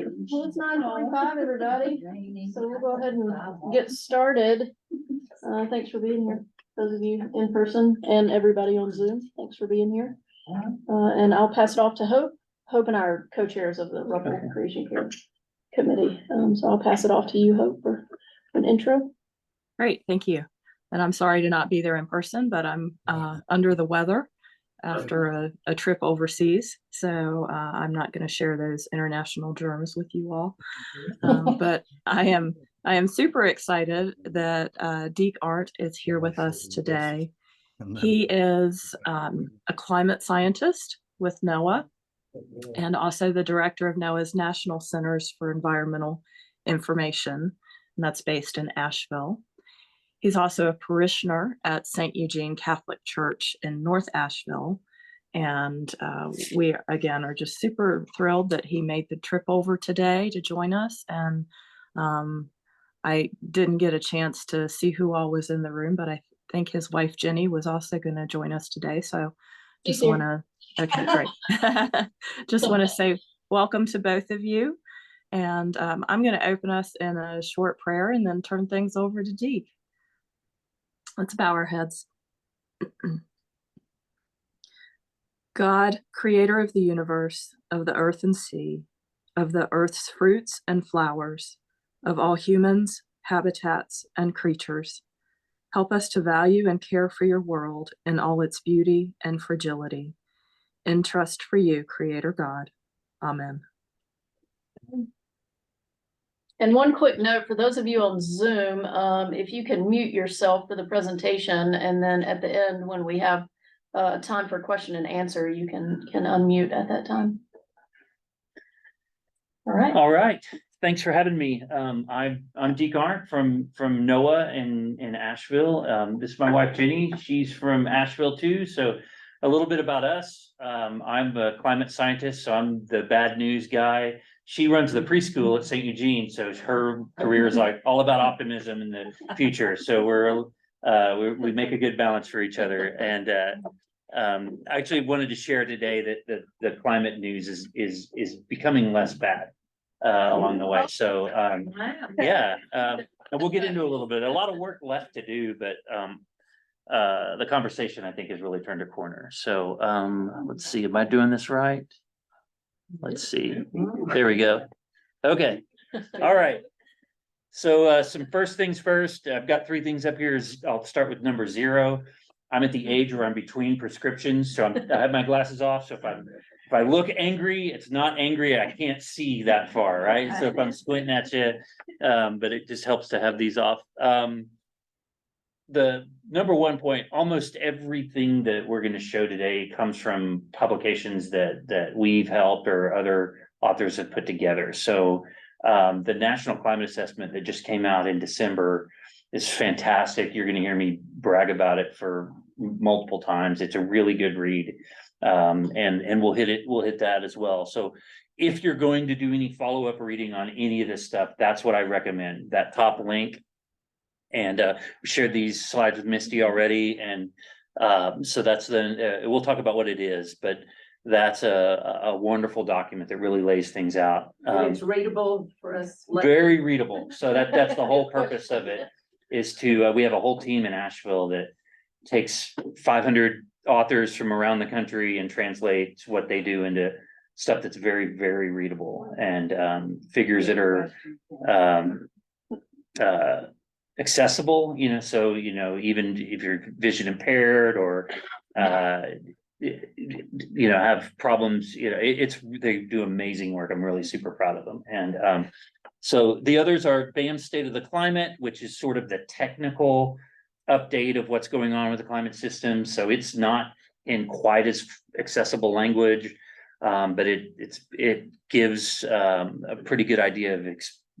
right, well, it's 9:45, everybody, so we'll go ahead and get started. Thanks for being here, those of you in person and everybody on Zoom, thanks for being here. And I'll pass it off to Hope and I are co-chairs of the Rubble Creation Care Committee. So I'll pass it off to you, Hope, for an intro. Great, thank you. And I'm sorry to not be there in person, but I'm under the weather after a trip overseas. So I'm not going to share those international germs with you all. But I am super excited that Deke Arndt is here with us today. He is a climate scientist with NOAA and also the director of NOAA's National Centers for Environmental Information, and that's based in Asheville. He's also a parishioner at St. Eugene Catholic Church in North Asheville. And we, again, are just super thrilled that he made the trip over today to join us. And I didn't get a chance to see who all was in the room, but I think his wife, Jenny, was also going to join us today. So just want to, okay, great. Just want to say welcome to both of you. And I'm going to open us in a short prayer and then turn things over to Deke. Let's bow our heads. God, creator of the universe, of the earth and sea, of the earth's fruits and flowers, of all humans, habitats, and creatures, help us to value and care for your world in all its beauty and fragility. In trust for you, Creator God. Amen. And one quick note for those of you on Zoom, if you can mute yourself for the presentation, and then at the end, when we have time for question and answer, you can unmute at that time. All right. All right. Thanks for having me. I'm Deke Arndt from NOAA in Asheville. This is my wife Jenny. She's from Asheville too. So a little bit about us. I'm a climate scientist, so I'm the bad news guy. She runs the preschool at St. Eugene, so her career is like all about optimism in the future. So we make a good balance for each other. And I actually wanted to share today that the climate news is becoming less bad along the way. So yeah, and we'll get into a little bit. A lot of work left to do, but the conversation I think has really turned a corner. So let's see, am I doing this right? Let's see. There we go. Okay. All right. So some first things first. I've got three things up here. I'll start with number 0. I'm at the age where I'm between prescriptions, so I have my glasses off. So if I look angry, it's not angry. I can't see that far, right? So if I'm squinting at you, but it just helps to have these off. The number 1 point, almost everything that we're going to show today comes from publications that we've helped or other authors have put together. So the National Climate Assessment that just came out in December is fantastic. You're going to hear me brag about it for multiple times. It's a really good read. And we'll hit that as well. So if you're going to do any follow-up reading on any of this stuff, that's what I recommend. That top link. And we shared these slides with Misty already, and so that's we'll talk about what it is, but that's a wonderful document that really lays things out. It's readable for us. Very readable. So that's the whole purpose of it, is to we have a whole team in Asheville that takes 500 authors from around the country and translates what they do into stuff that's very, very readable, and figures that are accessible, so even if you're vision impaired or have problems, they do amazing work. I'm really super proud of them. And so the others are BAM's State of the Climate, which is sort of the technical update of what's going on with the climate system. So it's not in quite as accessible language, but it gives a pretty good idea of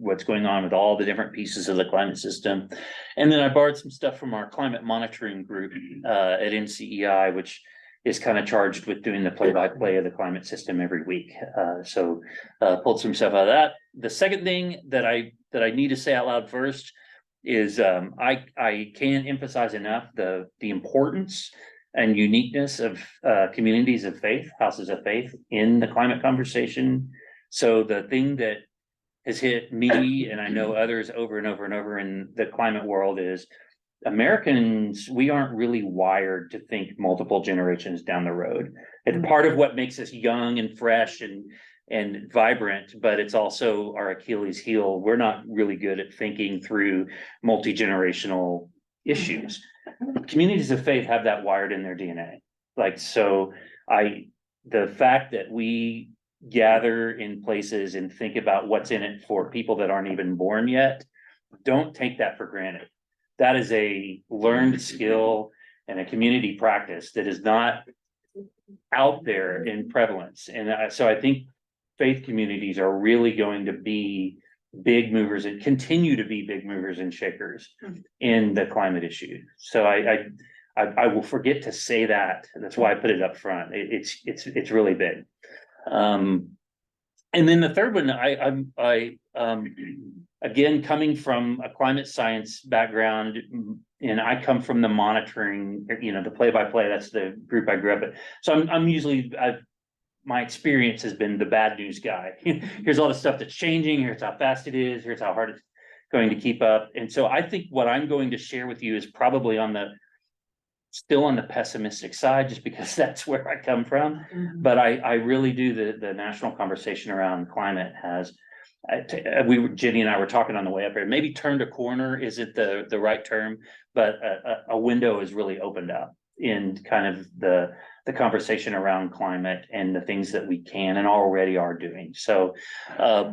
what's going on with all the different pieces of the climate system. And then I borrowed some stuff from our climate monitoring group at NCEI, which is kind of charged with doing the play-by-play of the climate system every week. So pulled some stuff out of that. The second thing that I need to say out loud first is I can't emphasize enough the importance and uniqueness of communities of faith, houses of faith in the climate conversation. So the thing that has hit me and I know others over and over and over in the climate world is Americans, we aren't really wired to think multiple generations down the road. It's part of what makes us young and fresh and vibrant, but it's also our Achilles heel. We're not really good at thinking through multi-generational issues. Communities of faith have that wired in their DNA. Like, so the fact that we gather in places and think about what's in it for people that aren't even born yet, don't take that for granted. That is a learned skill and a community practice that is not out there in prevalence. And so I think faith communities are really going to be big movers and continue to be big movers and shakers in the climate issue. So I will forget to say that. That's why I put it up front. It's really big. And then the third one, again, coming from a climate science background, and I come from the monitoring, the play-by-play, that's the group I grew up in. So I'm usually, my experience has been the bad news guy. Here's all the stuff that's changing. Here's how fast it is. Here's how hard it's going to keep up. And so I think what I'm going to share with you is probably still on the pessimistic side, just because that's where I come from. But I really do the national conversation around climate has, Jenny and I were talking on the way up here, maybe turned a corner isn't the right term, but a window has really opened up in kind of the conversation around climate and the things that we can and already are doing. So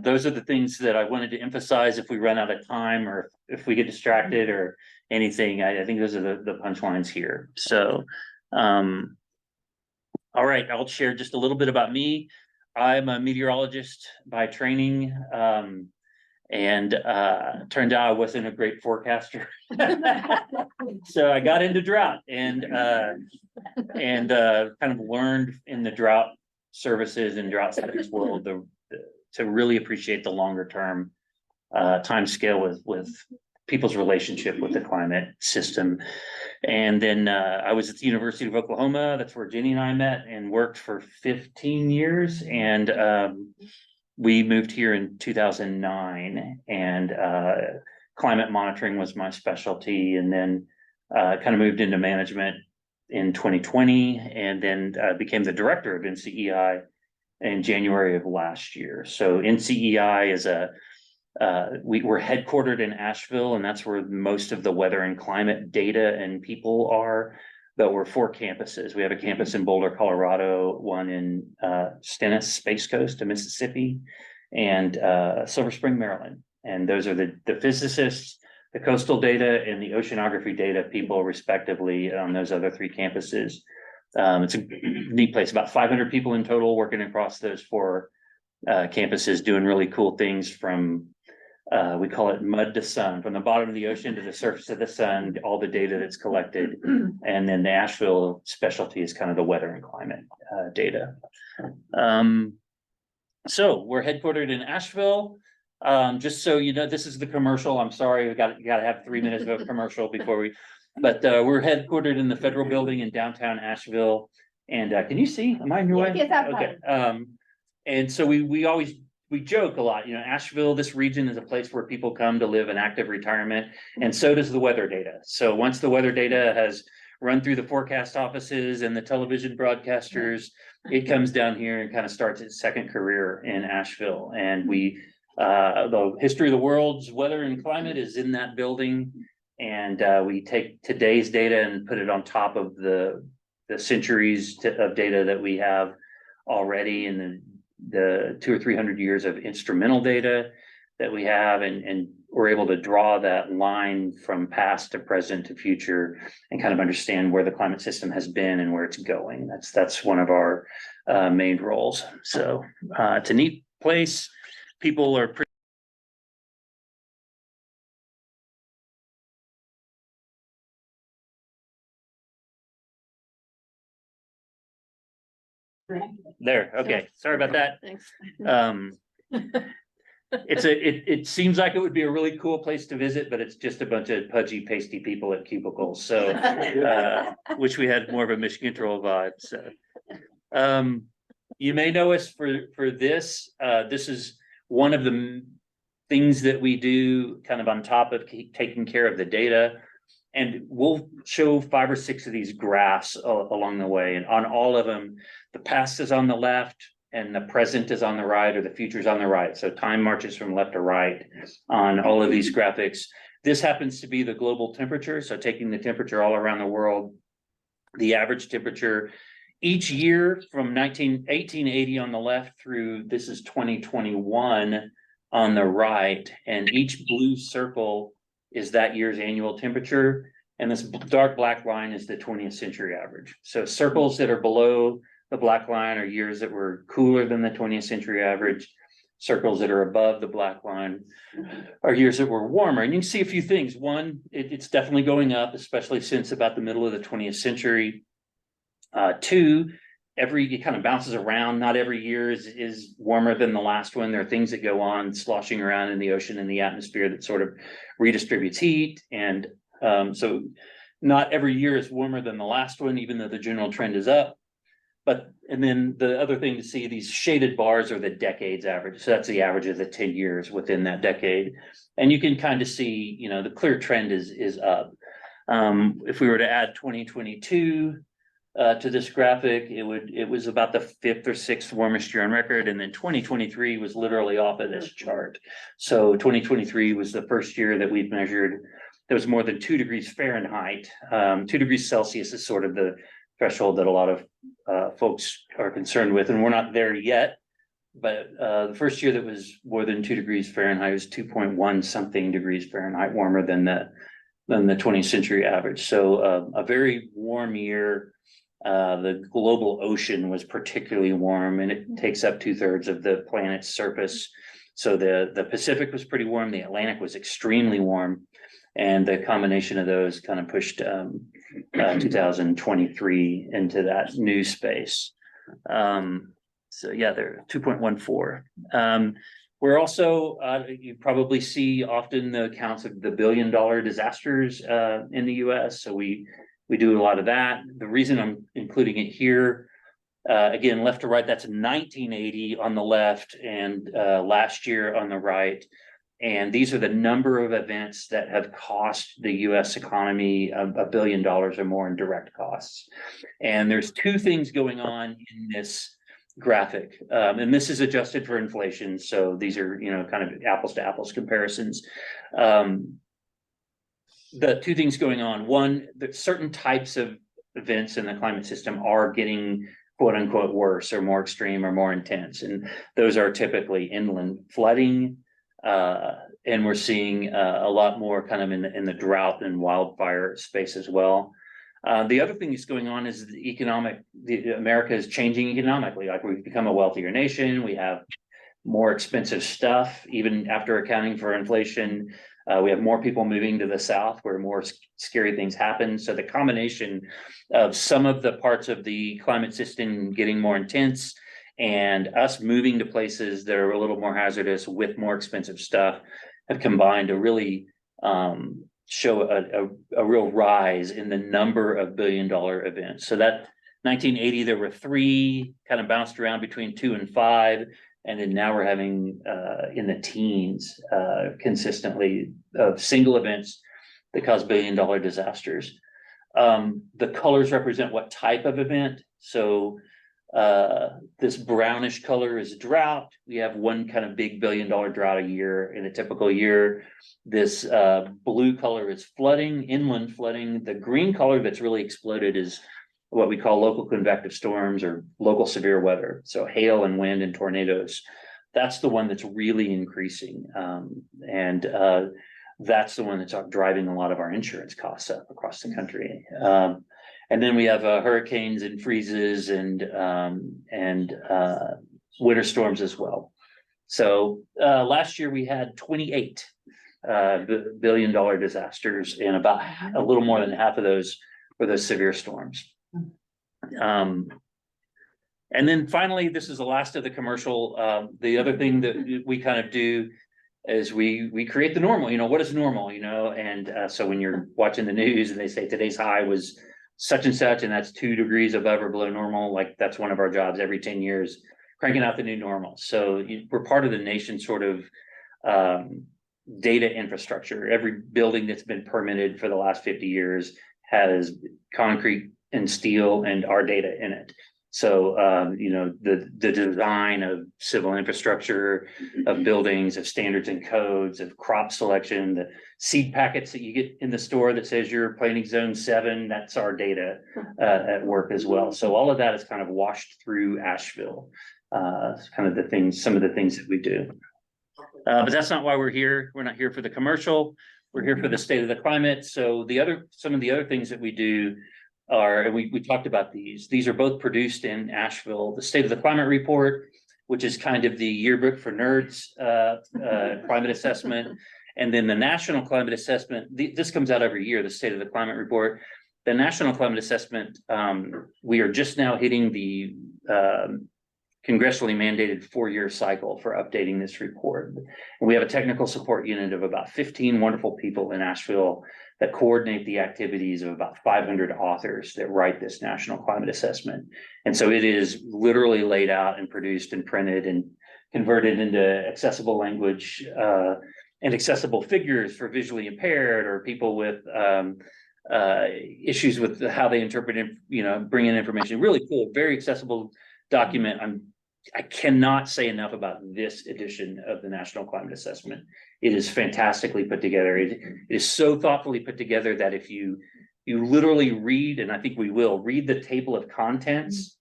those are the things that I wanted to emphasize. If we run out of time or if we get distracted or anything, I think those are the punchlines here. So all right, I'll share just a little bit about me. I'm a meteorologist by training, and turned out I wasn't a great forecaster. So I got into drought and kind of learned in the drought services and drought studies world to really appreciate the longer term time scale with people's relationship with the climate system. And then I was at the University of Oklahoma. That's where Jenny and I met and worked for 15 years. And we moved here in 2009, and climate monitoring was my specialty. And then kind of moved into management in 2020, and then became the director of NCEI in January of last year. So NCEI is we're headquartered in Asheville, and that's where most of the weather and climate data and people are. But we're 4 campuses. We have a campus in Boulder, Colorado, one in Stennis, Space Coast of Mississippi, and Silver Spring, Maryland. And those are the physicists, the coastal data, and the oceanography data people, respectively, on those other 3 campuses. It's a neat place. About 500 people in total working across those 4 campuses, doing really cool things from we call it mud to sun, from the bottom of the ocean to the surface of the sun, all the data that's collected. And then the Asheville specialty is kind of the weather and climate data. So we're headquartered in Asheville. Just so you know, this is the commercial. I'm sorry, you got to have 3 minutes of a commercial before but we're headquartered in the federal building in downtown Asheville. And can you see? Am I in your way? Yes, I'm okay. And so we joke a lot, Asheville, this region is a place where people come to live an active retirement, and so does the weather data. So once the weather data has run through the forecast offices and the television broadcasters, it comes down here and kind of starts its second career in Asheville. And the history of the world's weather and climate is in that building. And we take today's data and put it on top of the centuries of data that we have already, and the 200 or 300 years of instrumental data that we have, and we're able to draw that line from past to present to future and kind of understand where the climate system has been and where it's going. That's one of our main roles. So it's a neat place. People are pretty there. Okay, sorry about that. Thanks. It seems like it would be a really cool place to visit, but it's just a bunch of pudgy, pasty people at cubicles. So wish we had more of a Michigan Troll vibe. So you may know us for this. This is one of the things that we do kind of on top of taking care of the data. And we'll show 5 or 6 of these graphs along the way. And on all of them, the past is on the left and the present is on the right, or the future is on the right. So time marches from left to right on all of these graphics. This happens to be the global temperature. So taking the temperature all around the world, the average temperature each year from 1880 on the left through, this is 2021 on the right. And each blue circle is that year's annual temperature. And this dark black line is the 20th century average. So circles that are below the black line are years that were cooler than the 20th century average. Circles that are above the black line are years that were warmer. And you can see a few things. One, it's definitely going up, especially since about the middle of the 20th century. Two, it kind of bounces around. Not every year is warmer than the last one. There are things that go on sloshing around in the ocean and the atmosphere that sort of redistributes heat. And so not every year is warmer than the last one, even though the general trend is up. And then the other thing to see, these shaded bars are the decades average. So that's the average of the 10 years within that decade. And you can kind of see, the clear trend is up. If we were to add 2022 to this graphic, it was about the 5th or 6th warmest year on record. And then 2023 was literally off of this chart. So 2023 was the first year that we've measured there was more than 2 degrees Fahrenheit. 2 degrees Celsius is sort of the threshold that a lot of folks are concerned with, and we're not there yet. But the first year that was more than 2 degrees Fahrenheit was 2.1 something degrees Fahrenheit warmer than the 20th century average. So a very warm year. The global ocean was particularly warm, and it takes up 2/3 of the planet's surface. So the Pacific was pretty warm. The Atlantic was extremely warm. And the combination of those kind of pushed 2023 into that new space. So yeah, they're 2.14. We're also, you probably see often the accounts of the billion-dollar disasters in the US. So we do a lot of that. The reason I'm including it here, again, left to right, that's 1980 on the left and last year on the right. And these are the number of events that have cost the US economy $1 billion or more in direct costs. And there's 2 things going on in this graphic. And this is adjusted for inflation. So these are, kind of apples to apples comparisons. The 2 things going on. One, that certain types of events in the climate system are getting quote unquote worse or more extreme or more intense. And those are typically inland flooding. And we're seeing a lot more kind of in the drought and wildfire space as well. The other thing that's going on is America is changing economically. Like we've become a wealthier nation. We have more expensive stuff, even after accounting for inflation. We have more people moving to the South where more scary things happen. So the combination of some of the parts of the climate system getting more intense and us moving to places that are a little more hazardous with more expensive stuff have combined to really show a real rise in the number of billion-dollar events. So that 1980, there were 3, kind of bounced around between 2 and 5. And then now we're having in the teens consistently of single events that cause billion-dollar disasters. The colors represent what type of event. So this brownish color is drought. We have one kind of big billion-dollar drought a year in a typical year. This blue color is flooding, inland flooding. The green color that's really exploded is what we call local convective storms or local severe weather. So hail and wind and tornadoes. That's the one that's really increasing. And that's the one that's driving a lot of our insurance costs up across the country. And then we have hurricanes and freezes and winter storms as well. So last year we had 28 billion-dollar disasters, and about a little more than half of those were those severe storms. And then finally, this is the last of the commercial. The other thing that we kind of do is we create the normal. What is normal? And so when you're watching the news and they say today's high was such and such, and that's 2 degrees above or below normal, like that's one of our jobs every 10 years, cranking out the new normal. So we're part of the nation sort of data infrastructure. Every building that's been permitted for the last 50 years has concrete and steel and our data in it. So, you know, the design of civil infrastructure, of buildings, of standards and codes, of crop selection, the seed packets that you get in the store that says you're planting zone 7, that's our data at work as well. So all of that is kind of washed through Asheville, kind of the things, some of the things that we do. But that's not why we're here. We're not here for the commercial. We're here for the state of the climate. So some of the other things that we do are, and we talked about these are both produced in Asheville. The State of the Climate Report, which is kind of the yearbook for nerds, climate assessment. And then the National Climate Assessment, this comes out every year, the State of the Climate Report. The National Climate Assessment, we are just now hitting the congressionally mandated 4-year cycle for updating this report. And we have a technical support unit of about 15 wonderful people in Asheville that coordinate the activities of about 500 authors that write this national climate assessment. And so it is literally laid out and produced and printed and converted into accessible language and accessible figures for visually impaired or people with issues with how they interpret, you know, bring in information. Really cool, very accessible document. I cannot say enough about this edition of the National Climate Assessment. It is fantastically put together. It is so thoughtfully put together that if you literally read, and I think we will, read the table of contents,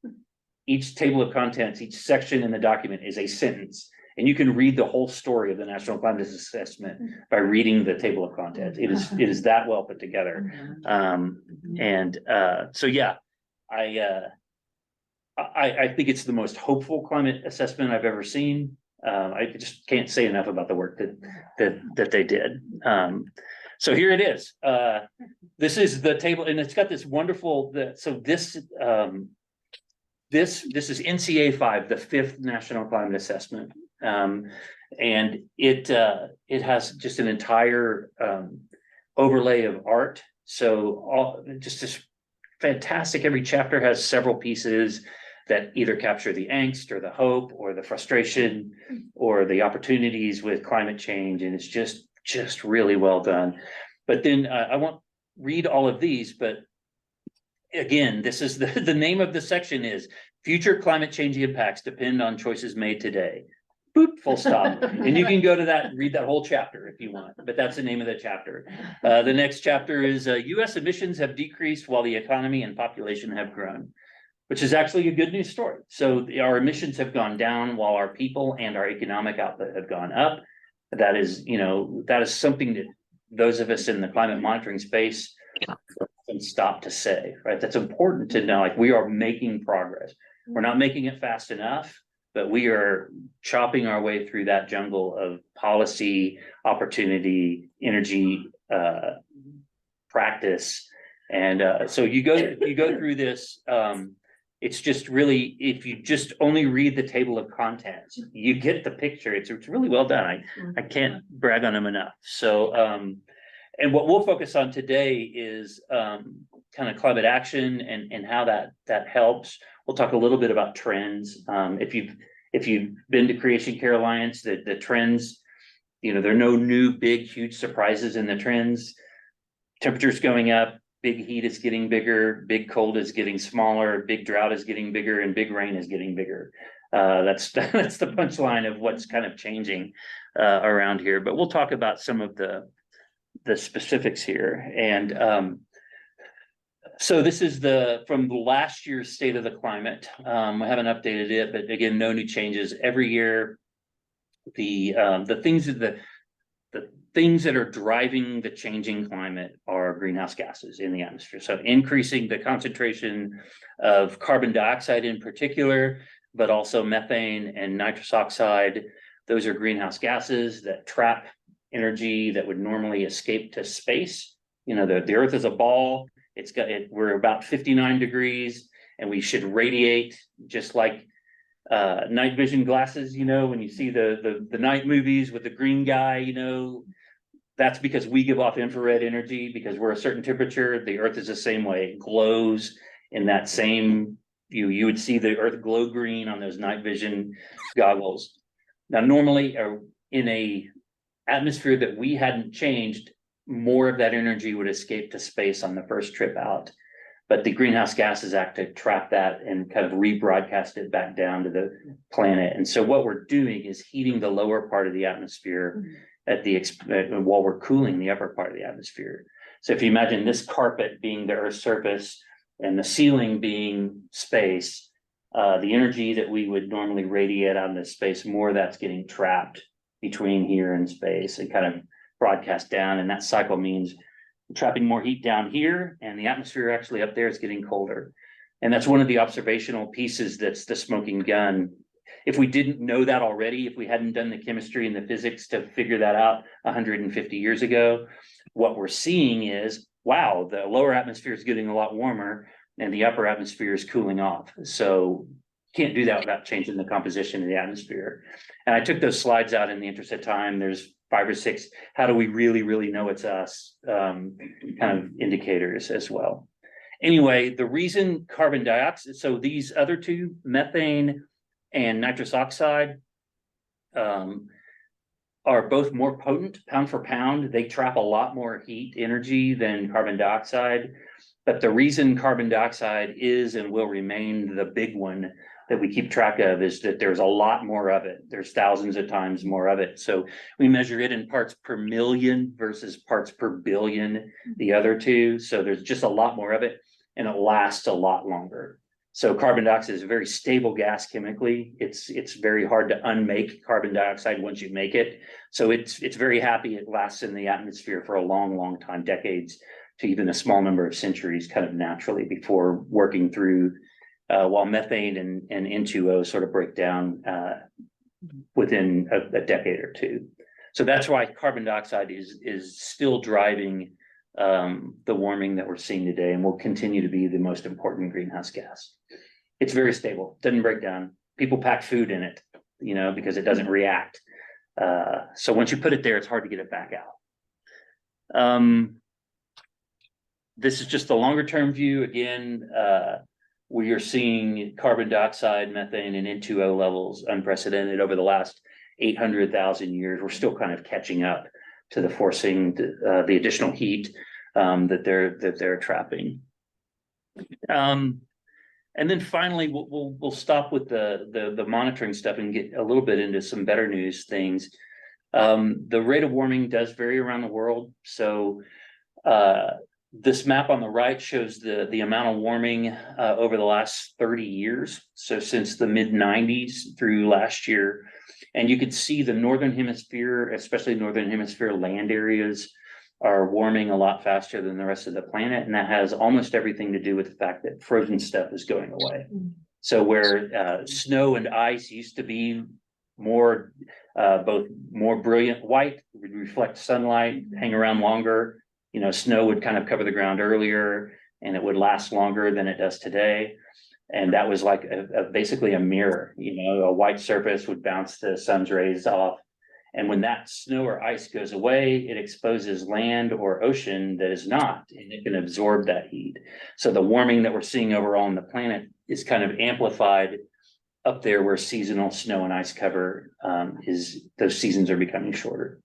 each table of contents, each section in the document is a sentence. And you can read the whole story of the National Climate Assessment by reading the table of contents. It is that well put together. So yeah, I think it's the most hopeful climate assessment I've ever seen. I just can't say enough about the work that they did. So here it is. This is the table, and it's got this wonderful. This is NCA 5, the 5th National Climate Assessment, and it has just an entire overlay of art. So just fantastic. Every chapter has several pieces that either capture the angst or the hope or the frustration or the opportunities with climate change. And it's just really well done. But then I won't read all of these, but again, this is the name of the section is Future Climate Change Impacts Depend on Choices Made Today. Boop, full stop. And you can go to that and read that whole chapter if you want, but that's the name of the chapter. The next chapter is US emissions have decreased while the economy and population have grown, which is actually a good news story. So our emissions have gone down while our people and our economic output have gone up. That is, you know, that is something that those of us in the climate monitoring space can stop to say, right? That's important to know, like we are making progress. We're not making it fast enough, but we are chopping our way through that jungle of policy, opportunity, energy, practice. And so you go through this, it's just really, if you just only read the table of contents, you get the picture. It's really well done. I can't brag on them enough. So, and what we'll focus on today is kind of climate action and how that helps. We'll talk a little bit about trends. If you've been to Creation Care Alliance, the trends, you know, there are no new big, huge surprises in the trends. Temperatures going up, big heat is getting bigger, big cold is getting smaller, big drought is getting bigger, and big rain is getting bigger. That's the punchline of what's kind of changing around here. But we'll talk about some of the specifics here. And so this is from last year's State of the Climate. I haven't updated it, but again, no new changes. Every year, the things that are driving the changing climate are greenhouse gases in the atmosphere. So increasing the concentration of carbon dioxide in particular, but also methane and nitrous oxide. Those are greenhouse gases that trap energy that would normally escape to space. You know, the Earth is a ball. We're about 59 degrees, and we should radiate just like night vision glasses. You know, when you see the night movies with the green guy, you know, that's because we give off infrared energy because we're a certain temperature. The Earth is the same way. It glows in that same, you would see the Earth glow green on those night vision goggles. Now, normally in a atmosphere that we hadn't changed, more of that energy would escape to space on the first trip out. But the Greenhouse Gases Act to trap that and kind of rebroadcast it back down to the planet. And so what we're doing is heating the lower part of the atmosphere at the while we're cooling the upper part of the atmosphere. So if you imagine this carpet being the Earth's surface and the ceiling being space, the energy that we would normally radiate out into space, more of that's getting trapped between here and space and kind of broadcast down. And that cycle means trapping more heat down here, and the atmosphere actually up there is getting colder. And that's one of the observational pieces that's the smoking gun. If we didn't know that already, if we hadn't done the chemistry and the physics to figure that out 150 years ago, what we're seeing is, wow, the lower atmosphere is getting a lot warmer and the upper atmosphere is cooling off. So can't do that without changing the composition of the atmosphere. And I took those slides out in the interest of time. There's 5 or 6, how do we really know it's us, kind of indicators as well. Anyway, the reason carbon dioxide, so these other two, methane and nitrous oxide, are both more potent pound for pound. They trap a lot more heat energy than carbon dioxide. But the reason carbon dioxide is and will remain the big one that we keep track of is that there's a lot more of it. There's thousands of times more of it. So we measure it in parts per million versus parts per billion, the other two. So there's just a lot more of it and it lasts a lot longer. So carbon dioxide is a very stable gas chemically. It's very hard to unmake carbon dioxide once you make it. So it's very happy it lasts in the atmosphere for a long time, decades to even a small number of centuries kind of naturally before working through, while methane and N2O sort of break down within a decade or two. So that's why carbon dioxide is still driving the warming that we're seeing today and will continue to be the most important greenhouse gas. It's very stable, doesn't break down. People pack food in it, you know, because it doesn't react. So once you put it there, it's hard to get it back out. This is just the longer term view. Again, we are seeing carbon dioxide, methane, and N2O levels unprecedented over the last 800,000 years. We're still kind of catching up to the forcing the additional heat that they're trapping. And then finally, we'll stop with the monitoring stuff and get a little bit into some better news things. The rate of warming does vary around the world. So this map on the right shows the amount of warming over the last 30 years. So since the mid 90s through last year. And you could see the Northern Hemisphere, especially Northern Hemisphere land areas, are warming a lot faster than the rest of the planet. And that has almost everything to do with the fact that frozen stuff is going away. So where snow and ice used to be more, both more brilliant white, would reflect sunlight, hang around longer. You know, snow would kind of cover the ground earlier and it would last longer than it does today. And that was like basically a mirror, you know, a white surface would bounce the sun's rays off. And when that snow or ice goes away, it exposes land or ocean that is not, and it can absorb that heat. So the warming that we're seeing overall on the planet is kind of amplified up there where seasonal snow and ice cover those seasons are becoming shorter.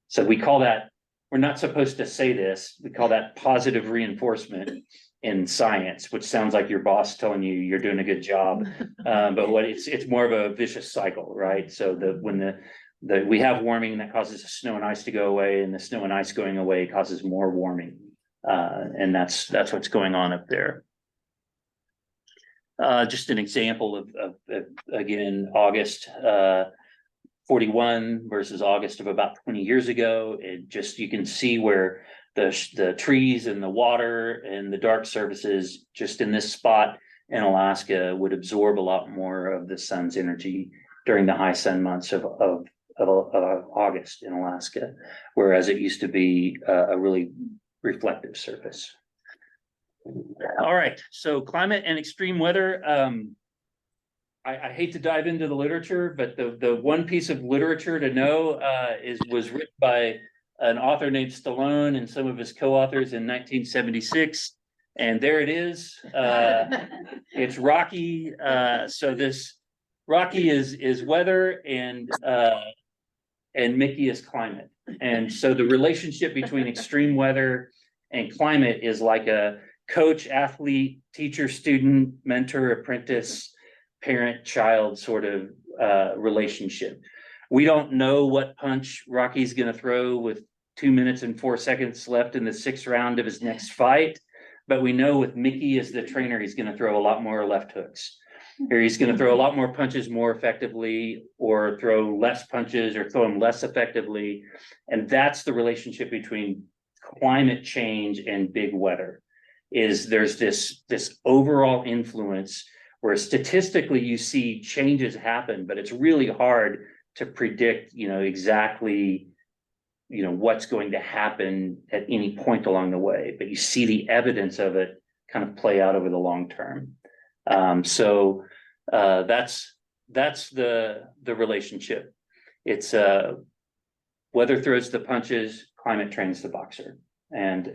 So we call that, we're not supposed to say this, we call that positive reinforcement in science, which sounds like your boss telling you you're doing a good job. But what it's more of a vicious cycle, right? So when we have warming that causes the snow and ice to go away, and the snow and ice going away causes more warming. And that's what's going on up there. Just an example of again, August 41 versus August of about 20 years ago. It just, you can see where the trees and the water and the dark surfaces just in this spot in Alaska would absorb a lot more of the sun's energy during the high sun months of August in Alaska, whereas it used to be a really reflective surface. All right, so climate and extreme weather. I hate to dive into the literature, but the one piece of literature to know was written by an author named Stallone and some of his co-authors in 1976. And there it is. It's Rocky. So this Rocky is weather, and and Mickey is climate. And so the relationship between extreme weather and climate is like a coach, athlete, teacher, student, mentor, apprentice, parent, child sort of relationship. We don't know what punch Rocky's going to throw with 2 minutes and 4 seconds left in the 6th round of his next fight. But we know with Mickey as the trainer, he's going to throw a lot more left hooks, or he's going to throw a lot more punches more effectively, or throw less punches or throw them less effectively. And that's the relationship between climate change and big weather. Is there's this overall influence where statistically you see changes happen, but it's really hard to predict, exactly, what's going to happen at any point along the way, but you see the evidence of it kind of play out over the long term. So that's the relationship. It's weather throws the punches, climate trains the boxer. And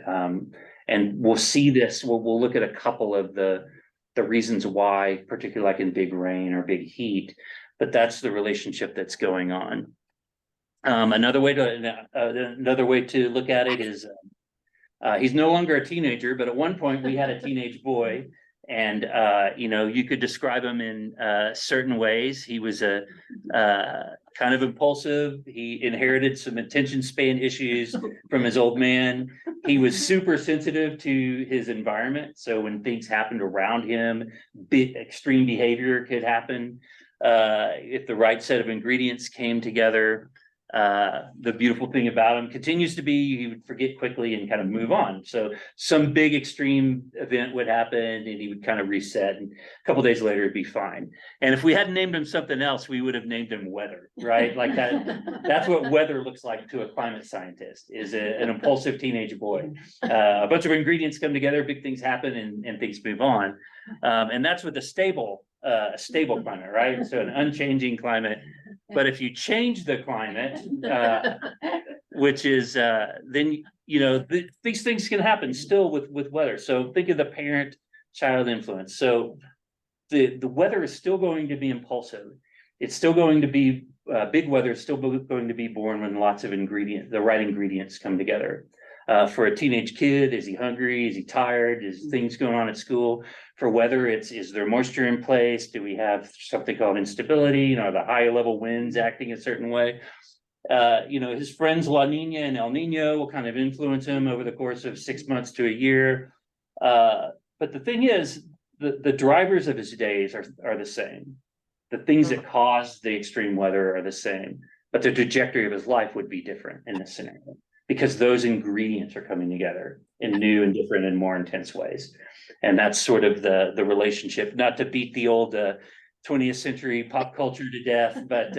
we'll see this, we'll look at a couple of the reasons why, particularly like in big rain or big heat, but that's the relationship that's going on. Another way to look at it is he's no longer a teenager, but at one point we had a teenage boy, and you could describe him in certain ways. He was a kind of impulsive. He inherited some attention span issues from his old man. He was super sensitive to his environment, so when things happened around him, extreme behavior could happen if the right set of ingredients came together. The beautiful thing about him continues to be he would forget quickly and kind of move on. So some big extreme event would happen and he would kind of reset, and a couple days later it'd be fine. And if we hadn't named him something else, we would have named him weather, right? Like that's what weather looks like to a climate scientist, is an impulsive teenage boy. A bunch of ingredients come together, big things happen, and things move on. And that's with a stable climate, right? So an unchanging climate. But if you change the climate, which is then these things can happen still with weather. So think of the parent-child influence. So the weather is still going to be impulsive. It's still going to be big weather is still going to be born when lots of the right ingredients come together. For a teenage kid, is he hungry? Is he tired? Is things going on at school? For weather, is there moisture in place? Do we have something called instability? The high level winds acting a certain way? His friends La Nina and El Nino will kind of influence him over the course of 6 months to a year. But the thing is, the drivers of his days are the same. The things that cause the extreme weather are the same, but the trajectory of his life would be different in this scenario, because those ingredients are coming together in new and different and more intense ways. And that's sort of the relationship, not to beat the old 20th century pop culture to death, but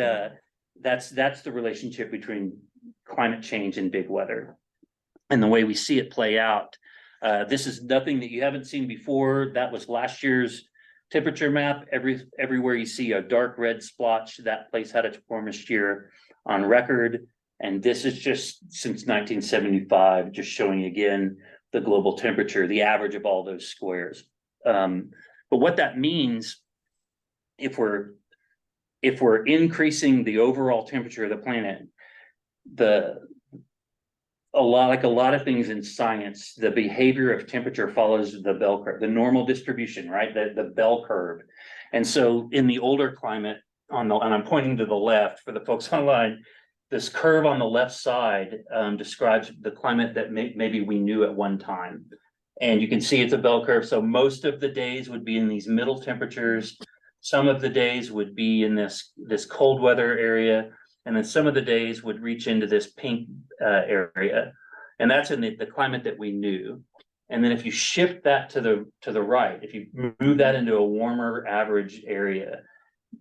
that's the relationship between climate change and big weather. And the way we see it play out, this is nothing that you haven't seen before. That was last year's temperature map. Everywhere you see a dark red splotch, that place had its warmest year on record. And this is just since 1975, just showing again the global temperature, the average of all those squares. But what that means, if we're increasing the overall temperature of the planet, a lot of things in science, the behavior of temperature follows the bell curve, the normal distribution, right? The bell curve. And so in the older climate, and I'm pointing to the left for the folks online, this curve on the left side describes the climate that maybe we knew at one time. And you can see it's a bell curve. So most of the days would be in these middle temperatures. Some of the days would be in this cold weather area. And then some of the days would reach into this pink area. And that's in the climate that we knew. And then if you shift that to the right, if you move that into a warmer average area,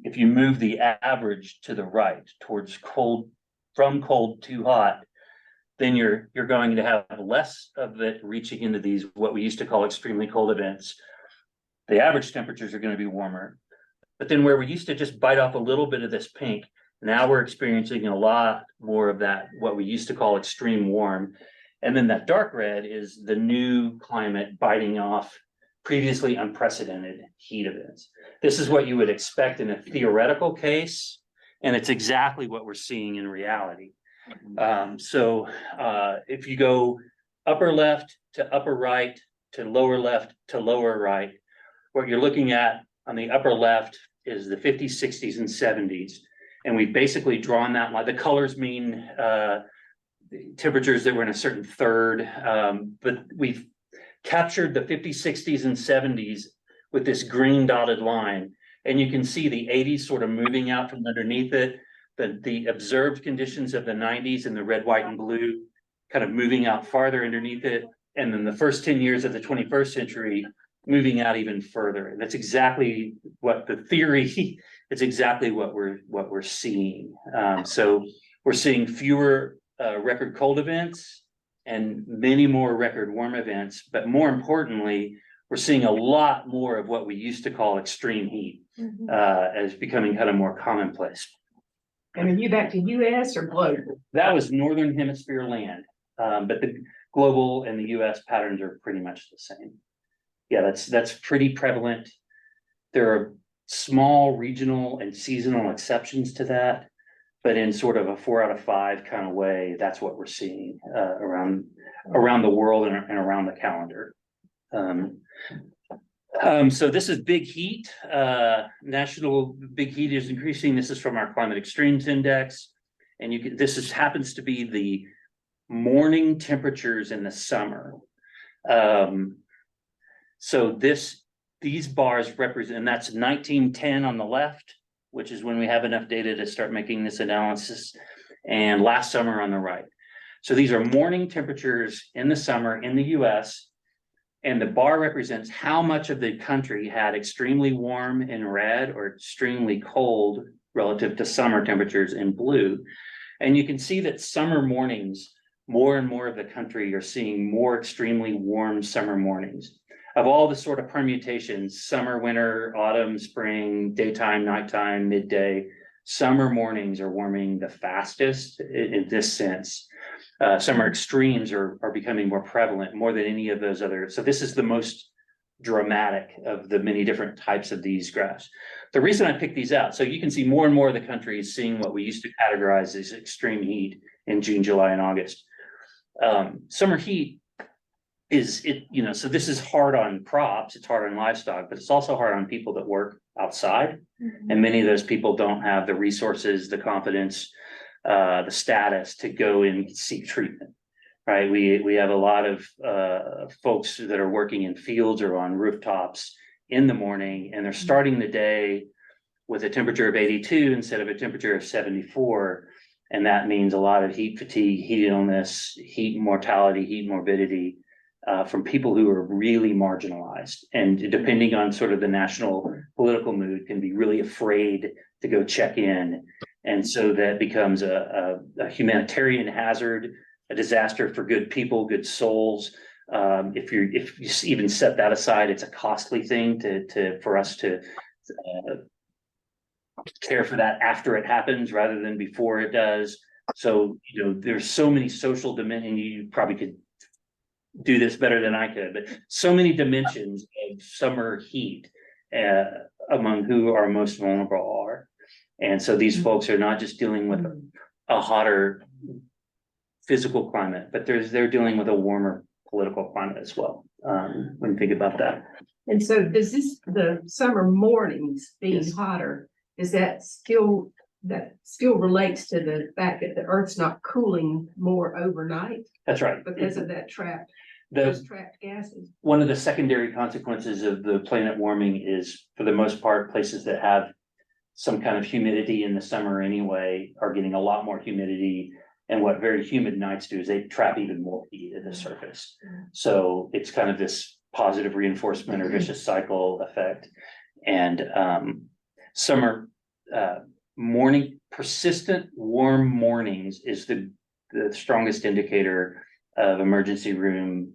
if you move the average to the right towards cold, from cold to hot, then you're going to have less of it reaching into these, what we used to call extremely cold events. The average temperatures are going to be warmer. But then where we used to just bite off a little bit of this pink, now we're experiencing a lot more of that, what we used to call extreme warm. And then that dark red is the new climate biting off previously unprecedented heat events. This is what you would expect in a theoretical case. And it's exactly what we're seeing in reality. So if you go upper left to upper right to lower left to lower right, what you're looking at on the upper left is the 50s, 60s, and 70s. And we've basically drawn that line. The colors mean temperatures that were in a certain third, but we've captured the 50s, 60s, and 70s with this green dotted line. And you can see the 80s sort of moving out from underneath it, the observed conditions of the 90s in the red, white, and blue kind of moving out farther underneath it. And then the first 10 years of the 21st century moving out even further. And that's exactly what the theory, it's exactly what we're seeing. So we're seeing fewer record cold events and many more record warm events, but more importantly, we're seeing a lot more of what we used to call extreme heat as becoming kind of more commonplace. And are you back to US or global? That was Northern Hemisphere land, but the global and the US patterns are pretty much the same. Yeah, that's pretty prevalent. There are small regional and seasonal exceptions to that, but in sort of a 4 out of 5 kind of way, that's what we're seeing around the world and around the calendar. So this is big heat. National big heat is increasing. This is from our climate extremes index, and happens to be the morning temperatures in the summer. So these bars represent, and that's 1910 on the left, which is when we have enough data to start making this analysis, and last summer on the right. So these are morning temperatures in the summer in the US, and the bar represents how much of the country had extremely warm in red or extremely cold relative to summer temperatures in blue. And you can see that summer mornings, more and more of the country are seeing more extremely warm summer mornings. Of all the sort of permutations, summer, winter, autumn, spring, daytime, nighttime, midday, summer mornings are warming the fastest in this sense. Summer extremes are becoming more prevalent, more than any of those other. So this is the most dramatic of the many different types of these graphs. The reason I picked these out, so you can see more and more of the country is seeing what we used to categorize as extreme heat in June, July, and August. Summer heat so this is hard on crops, it's hard on livestock, but it's also hard on people that work outside. And many of those people don't have the resources, the confidence, the status to go and seek treatment, right? We have a lot of folks that are working in fields or on rooftops in the morning, and they're starting the day with a temperature of 82 instead of a temperature of 74. And that means a lot of heat fatigue, heat illness, heat mortality, heat morbidity from people who are really marginalized. And depending on sort of the national political mood, can be really afraid to go check in. And so that becomes a humanitarian hazard, a disaster for good people, good souls. If you even set that aside, it's a costly thing for us to care for that after it happens rather than before it does. So, there's so many social dimensions. You probably could do this better than I could, but so many dimensions of summer heat among who our most vulnerable are. And so these folks are not just dealing with a hotter physical climate, but they're dealing with a warmer political climate as well. When you think about that. And so does the summer mornings being hotter, is that still relates to the fact that the Earth's not cooling more overnight? That's right. Because of that those trapped gases. One of the secondary consequences of the planet warming is, for the most part, places that have some kind of humidity in the summer anyway are getting a lot more humidity. And what very humid nights do is they trap even more heat at the surface. So it's kind of this positive reinforcement or vicious cycle effect. And summer persistent warm mornings is the strongest indicator of emergency room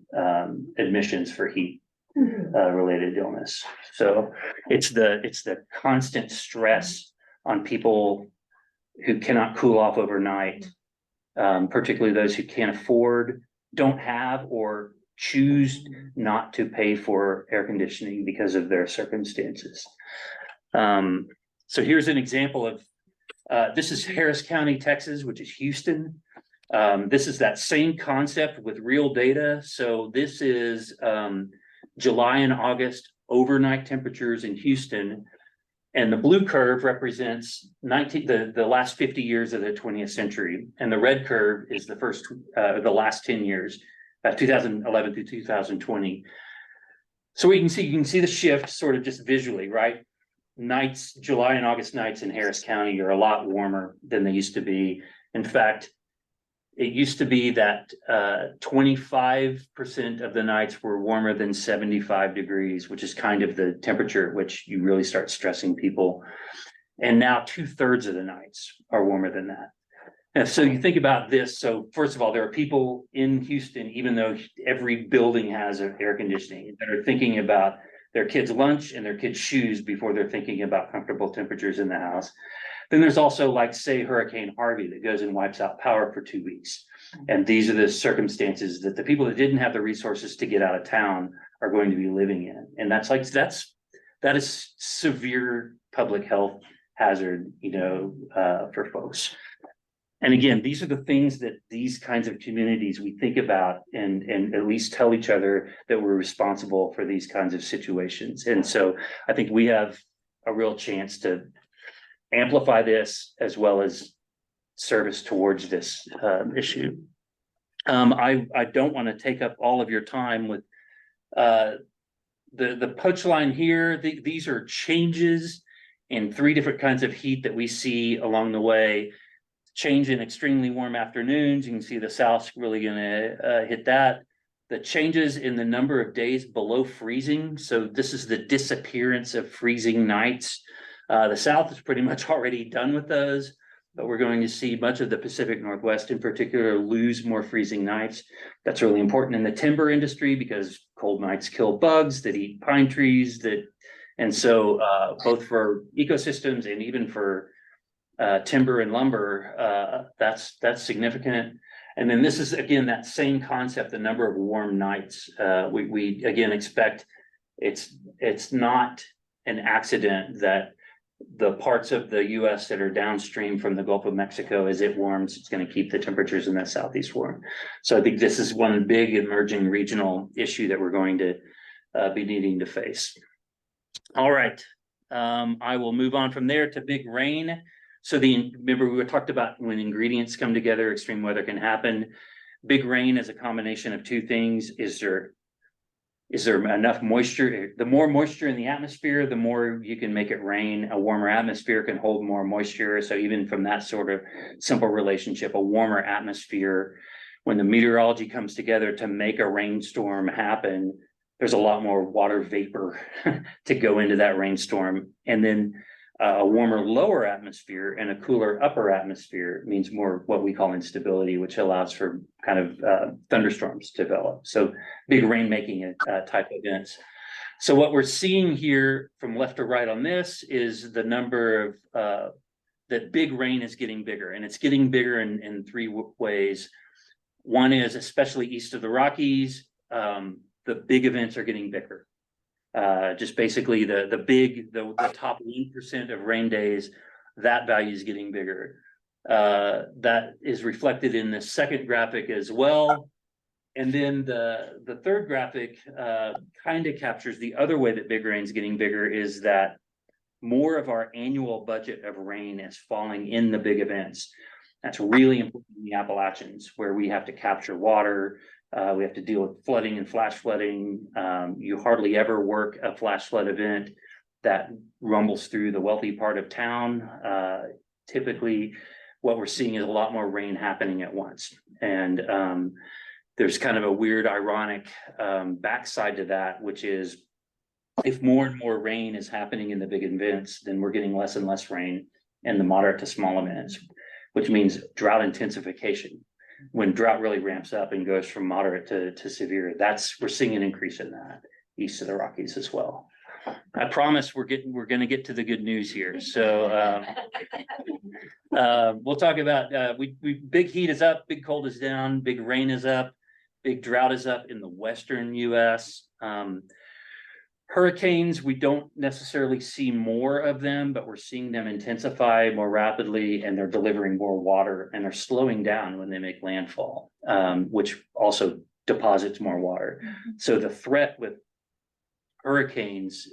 admissions for heat related illness. So it's the constant stress on people who cannot cool off overnight, particularly those who can't afford, don't have, or choose not to pay for air conditioning because of their circumstances. So here's an example of This is Harris County, Texas, which is Houston. This is that same concept with real data. So this is July and August overnight temperatures in Houston. And the blue curve represents the last 50 years of the 20th century. And the red curve is the last 10 years, 2011 to 2020. So you can see the shift sort of just visually, right? Nights, July and August nights in Harris County are a lot warmer than they used to be. In fact, it used to be that 25% of the nights were warmer than 75 degrees, which is kind of the temperature at which you really start stressing people. And now 2/3 of the nights are warmer than that. And so you think about this. So first of all, there are people in Houston, even though every building has air conditioning, that are thinking about their kids' lunch and their kids' shoes before they're thinking about comfortable temperatures in the house. Then there's also, like, say, Hurricane Harvey that goes and wipes out power for 2 weeks. And these are the circumstances that the people that didn't have the resources to get out of town are going to be living in. And that is severe public health hazard, for folks. And again, these are the things that these kinds of communities we think about and at least tell each other that we're responsible for these kinds of situations. And so I think we have a real chance to amplify this as well as service towards this issue. I don't want to take up all of your time with the punchline here. These are changes in 3 different kinds of heat that we see along the way. Change in extremely warm afternoons. You can see the South's really going to hit that. The changes in the number of days below freezing. So this is the disappearance of freezing nights. The South is pretty much already done with those, but we're going to see much of the Pacific Northwest in particular lose more freezing nights. That's really important in the timber industry because cold nights kill bugs that eat pine trees and so both for ecosystems and even for timber and lumber, that's significant. And then this is, again, that same concept, the number of warm nights. We again expect it's not an accident that the parts of the US that are downstream from the Gulf of Mexico, as it warms, it's going to keep the temperatures in the Southeast warm. So I think this is one big emerging regional issue that we're going to be needing to face. All right. I will move on from there to big rain. So remember we talked about when ingredients come together, extreme weather can happen. Big rain is a combination of 2 things. Is there enough moisture? The more moisture in the atmosphere, the more you can make it rain. A warmer atmosphere can hold more moisture. So even from that sort of simple relationship, a warmer atmosphere, when the meteorology comes together to make a rainstorm happen, there's a lot more water vapor to go into that rainstorm. And then a warmer lower atmosphere and a cooler upper atmosphere means more what we call instability, which allows for kind of thunderstorms to develop. So big rain making type events. So what we're seeing here from left to right on this is the number of that big rain is getting bigger, and it's getting bigger in 3 ways. One is, especially east of the Rockies, the big events are getting bigger. Just basically the top 1% of rain days, that value is getting bigger. That is reflected in the second graphic as well. And then the third graphic kind of captures the other way that big rain is getting bigger, is that more of our annual budget of rain is falling in the big events. That's really important in the Appalachians, where we have to capture water. We have to deal with flooding and flash flooding. You hardly ever work a flash flood event that rumbles through the wealthy part of town. Typically, what we're seeing is a lot more rain happening at once. And there's kind of a weird, ironic backside to that, which is if more and more rain is happening in the big events, then we're getting less and less rain in the moderate to small events, which means drought intensification. When drought really ramps up and goes from moderate to severe, we're seeing an increase in that east of the Rockies as well. I promise we're going to get to the good news here. So we'll talk about big heat is up, big cold is down, big rain is up, big drought is up in the western US. Hurricanes, we don't necessarily see more of them, but we're seeing them intensify more rapidly, and they're delivering more water, and they're slowing down when they make landfall, which also deposits more water. So the threat with hurricanes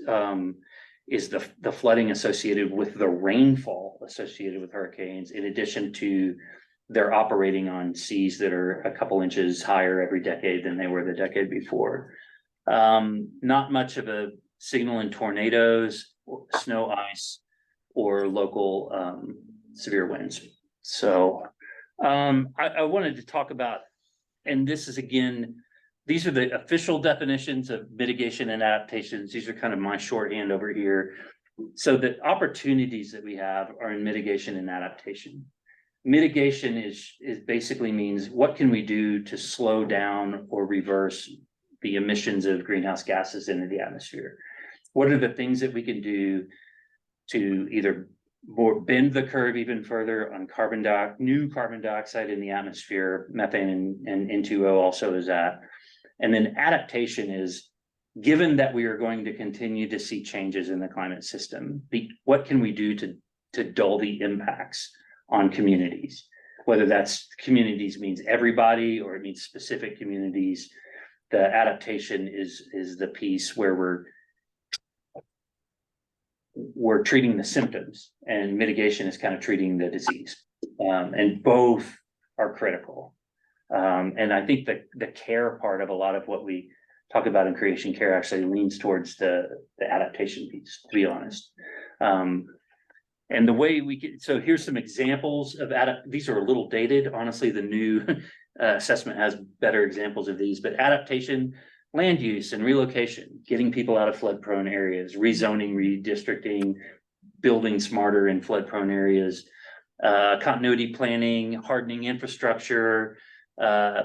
is the flooding associated with the rainfall associated with hurricanes, in addition to they're operating on seas that are a couple inches higher every decade than they were the decade before. Not much of a signal in tornadoes, snow, ice, or local severe winds. So I wanted to talk about, and this is again, these are the official definitions of mitigation and adaptations. These are kind of my shorthand over here. So the opportunities that we have are in mitigation and adaptation. Mitigation is basically means what can we do to slow down or reverse the emissions of greenhouse gases into the atmosphere? What are the things that we can do to either bend the curve even further on new carbon dioxide in the atmosphere, methane and N2O also is that. And then adaptation is, given that we are going to continue to see changes in the climate system, what can we do to dull the impacts on communities? Whether that's communities means everybody or it means specific communities. The adaptation is the piece where we're treating the symptoms, and mitigation is kind of treating the disease. And both are critical. And I think that the care part of a lot of what we talk about in creation care actually leans towards the adaptation piece, to be honest. And the way we get, so here's some examples of these are a little dated. Honestly, the new assessment has better examples of these, but adaptation, land use and relocation, getting people out of flood prone areas, rezoning, redistricting, building smarter in flood prone areas, continuity planning, hardening infrastructure,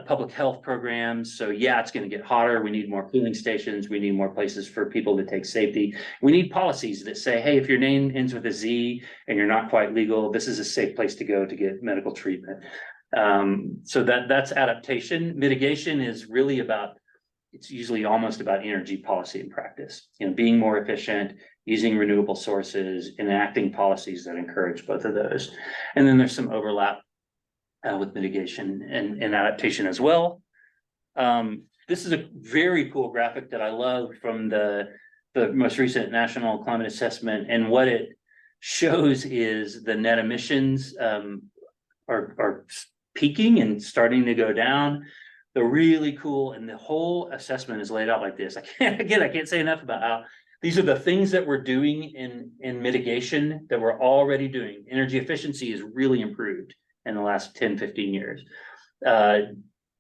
public health programs. So yeah, it's going to get hotter. We need more cooling stations. We need more places for people to take safety. We need policies that say, hey, if your name ends with a Z and you're not quite legal, this is a safe place to go to get medical treatment. So that's adaptation. Mitigation is really about, it's usually almost about energy policy and practice, being more efficient, using renewable sources, enacting policies that encourage both of those. And then there's some overlap with mitigation and adaptation as well. This is a very cool graphic that I love from the most recent National Climate Assessment. And what it shows is the net emissions are peaking and starting to go down. They're really cool. And the whole assessment is laid out like this. I can't say enough about how these are the things that we're doing in mitigation that we're already doing. Energy efficiency is really improved in the last 10, 15 years.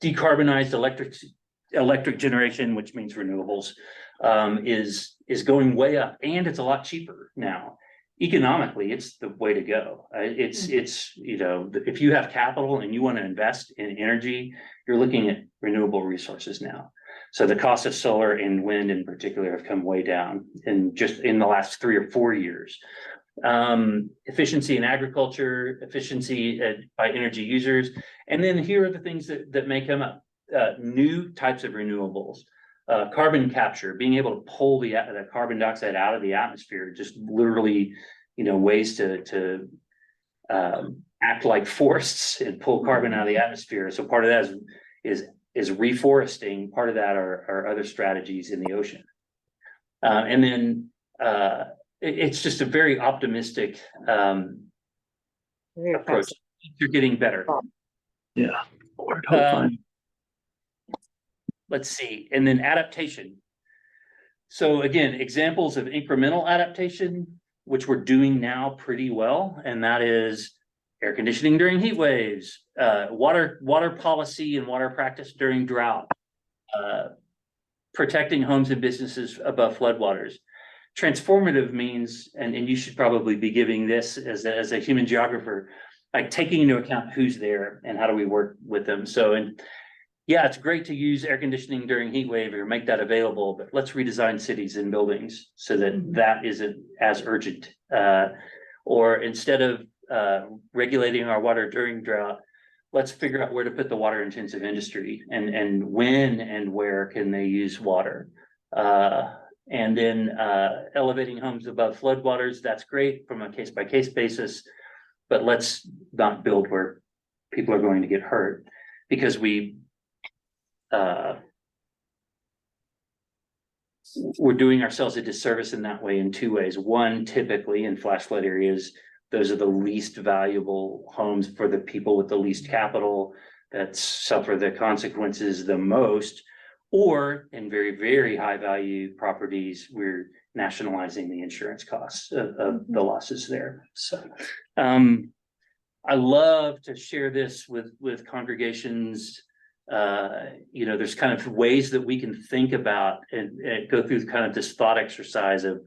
Decarbonized electric generation, which means renewables, is going way up, and it's a lot cheaper now. Economically, it's the way to go. It's if you have capital and you want to invest in energy, you're looking at renewable resources now. So the cost of solar and wind in particular have come way down in the last 3 or 4 years. Efficiency in agriculture, efficiency by energy users. And then here are the things that may come up. New types of renewables, carbon capture, being able to pull the carbon dioxide out of the atmosphere, just literally, ways to act like forests and pull carbon out of the atmosphere. So part of that is reforesting. Part of that are other strategies in the ocean. And then it's just a very optimistic approach. You're getting better. Yeah. Let's see. And then adaptation. So again, examples of incremental adaptation, which we're doing now pretty well. And that is air conditioning during heat waves, water policy and water practice during drought, protecting homes and businesses above floodwaters. Transformative means, and you should probably be giving this as a human geographer, like taking into account who's there and how do we work with them. So, and yeah, it's great to use air conditioning during heat wave or make that available, but let's redesign cities and buildings so that that isn't as urgent. Or instead of regulating our water during drought, let's figure out where to put the water intensive industry and when and where can they use water. And then elevating homes above floodwaters, that's great from a case-by-case basis. But let's not build where people are going to get hurt, because we're doing ourselves a disservice in that way in two ways. One, typically in flash flood areas, those are the least valuable homes for the people with the least capital that suffer the consequences the most. Or in very, very high value properties, we're nationalizing the insurance costs of the losses there. So I love to share this with congregations. There's kind of ways that we can think about and go through kind of this thought exercise of,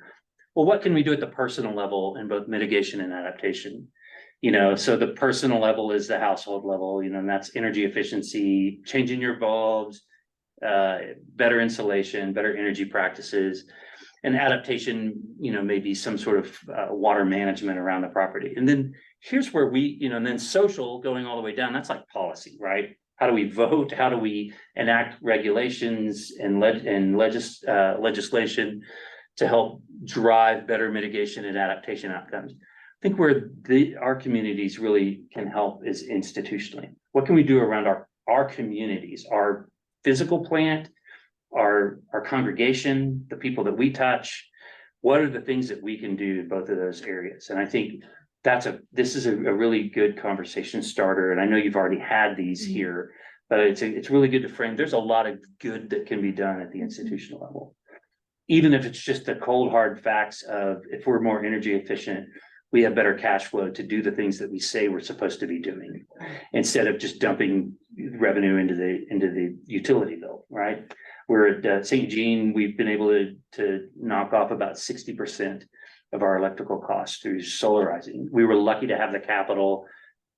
well, what can we do at the personal level in both mitigation and adaptation? So the personal level is the household level, and that's energy efficiency, changing your bulbs, better insulation, better energy practices, and adaptation, maybe some sort of water management around the property. And then here's where and then social going all the way down, that's like policy, right? How do we vote? How do we enact regulations and legislation to help drive better mitigation and adaptation outcomes? I think where our communities really can help is institutionally. What can we do around our communities, our physical plant, our congregation, the people that we touch? What are the things that we can do in both of those areas? And I think this is a really good conversation starter. And I know you've already had these here, but it's really good to frame. There's a lot of good that can be done at the institutional level, even if it's just the cold hard facts of, if we're more energy efficient, we have better cash flow to do the things that we say we're supposed to be doing, instead of just dumping revenue into the utility bill, right? We're at St. Jean, we've been able to knock off about 60% of our electrical costs through solarizing. We were lucky to have the capital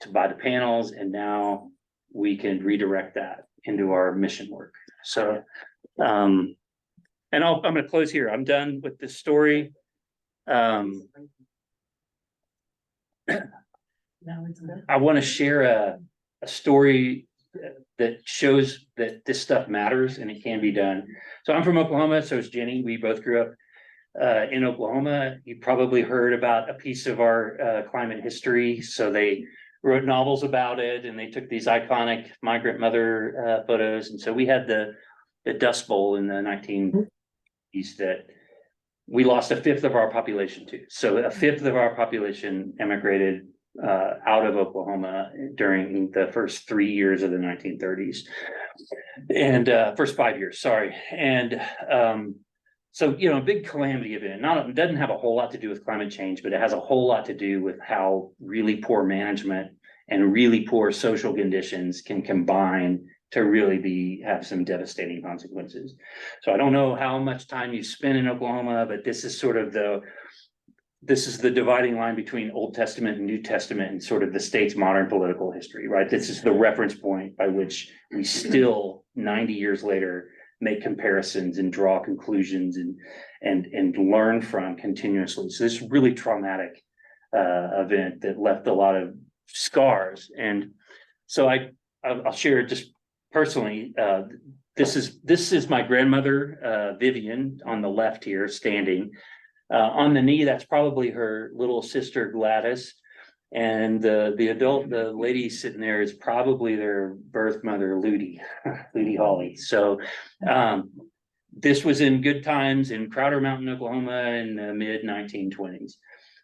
to buy the panels, and now we can redirect that into our mission work. So, and I'm going to close here. I'm done with this story. I want to share a story that shows that this stuff matters and it can be done. So I'm from Oklahoma, so is Jenny. We both grew up in Oklahoma. You probably heard about a piece of our climate history. So they wrote novels about it, and they took these iconic migrant mother photos. And so we had the Dust Bowl in the 1980s that we lost a fifth of our population to. So a fifth of our population emigrated out of Oklahoma during the first 3 years of the 1930s, and first 5 years, sorry. And so, a big calamity event. It doesn't have a whole lot to do with climate change, but it has a whole lot to do with how really poor management and really poor social conditions can combine to really have some devastating consequences. So I don't know how much time you spent in Oklahoma, but this is sort of the dividing line between Old Testament and New Testament and sort of the state's modern political history, right? This is the reference point by which we still 90 years later make comparisons and draw conclusions and learn from continuously. So this really traumatic event that left a lot of scars. And so I'll share just personally. This is my grandmother, Vivian, on the left here, standing. On the knee, that's probably her little sister Gladys, and the lady sitting there is probably their birth mother, Ludi Hawley. So this was in good times in Crowder Mountain, Oklahoma, in the mid 1920s.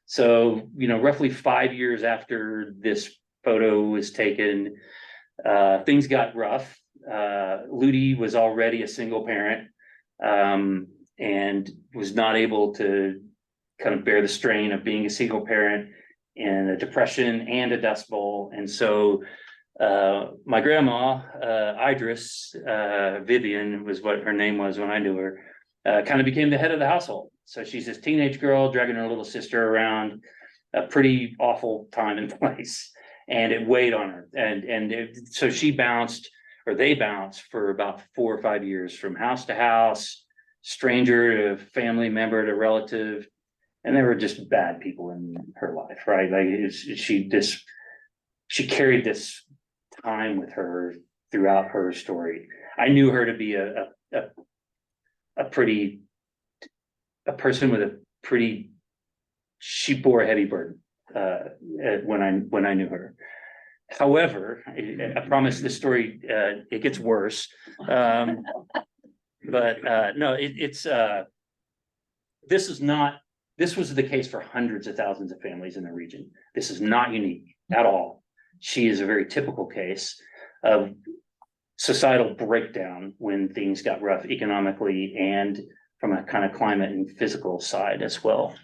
So roughly 5 years after this photo was taken, things got rough. Ludi was already a single parent. And was not able to kind of bear the strain of being a single parent in a depression and a Dust Bowl. And so my grandma, Idris, Vivian was what her name was when I knew her, kind of became the head of the household. So she's this teenage girl dragging her little sister around, a pretty awful time and place. And it weighed on her. So they bounced for about 4 or 5 years from house to house, stranger to family member to relative, and they were just bad people in her life, right? Like she carried this time with her throughout her story. I knew her to be a pretty a person with a pretty, she bore a heavy burden, when I knew her. However, I promise this story, it gets worse. No, this was the case for hundreds of thousands of families in the region. This is not unique at all. She is a very typical case of societal breakdown when things got rough economically and from a kind of climate and physical side as well.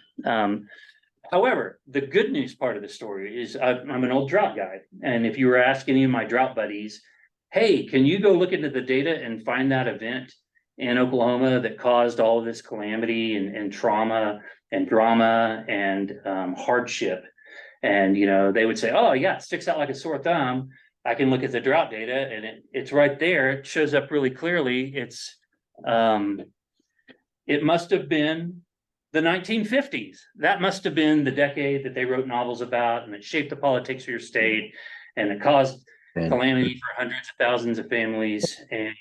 However, the good news part of the story is I'm an old drought guy. And if you were asking any of my drought buddies, hey, can you go look into the data and find that event in Oklahoma that caused all of this calamity and trauma and drama and hardship? And, they would say, oh yeah, it sticks out like a sore thumb. I can look at the drought data and it's right there. It shows up really clearly. It must have been the 1950s. That must have been the decade that they wrote novels about and it shaped the politics of your state and it caused calamity for hundreds of thousands of families. And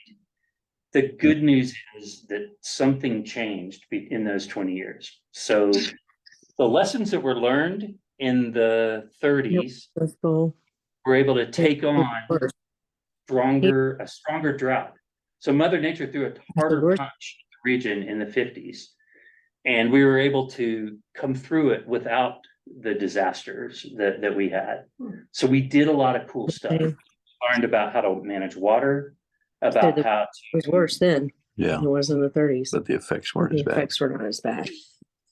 the good news is that something changed in those 20 years. So the lessons that were learned in the 30s were able to take on a stronger drought. So Mother Nature threw a harder punch in the region in the 50s. And we were able to come through it without the disasters that we had. So we did a lot of cool stuff. We learned about how to manage water, about how to... It was worse then. Yeah. It was in the 30s. But the effects weren't as The bad. effects were not as bad.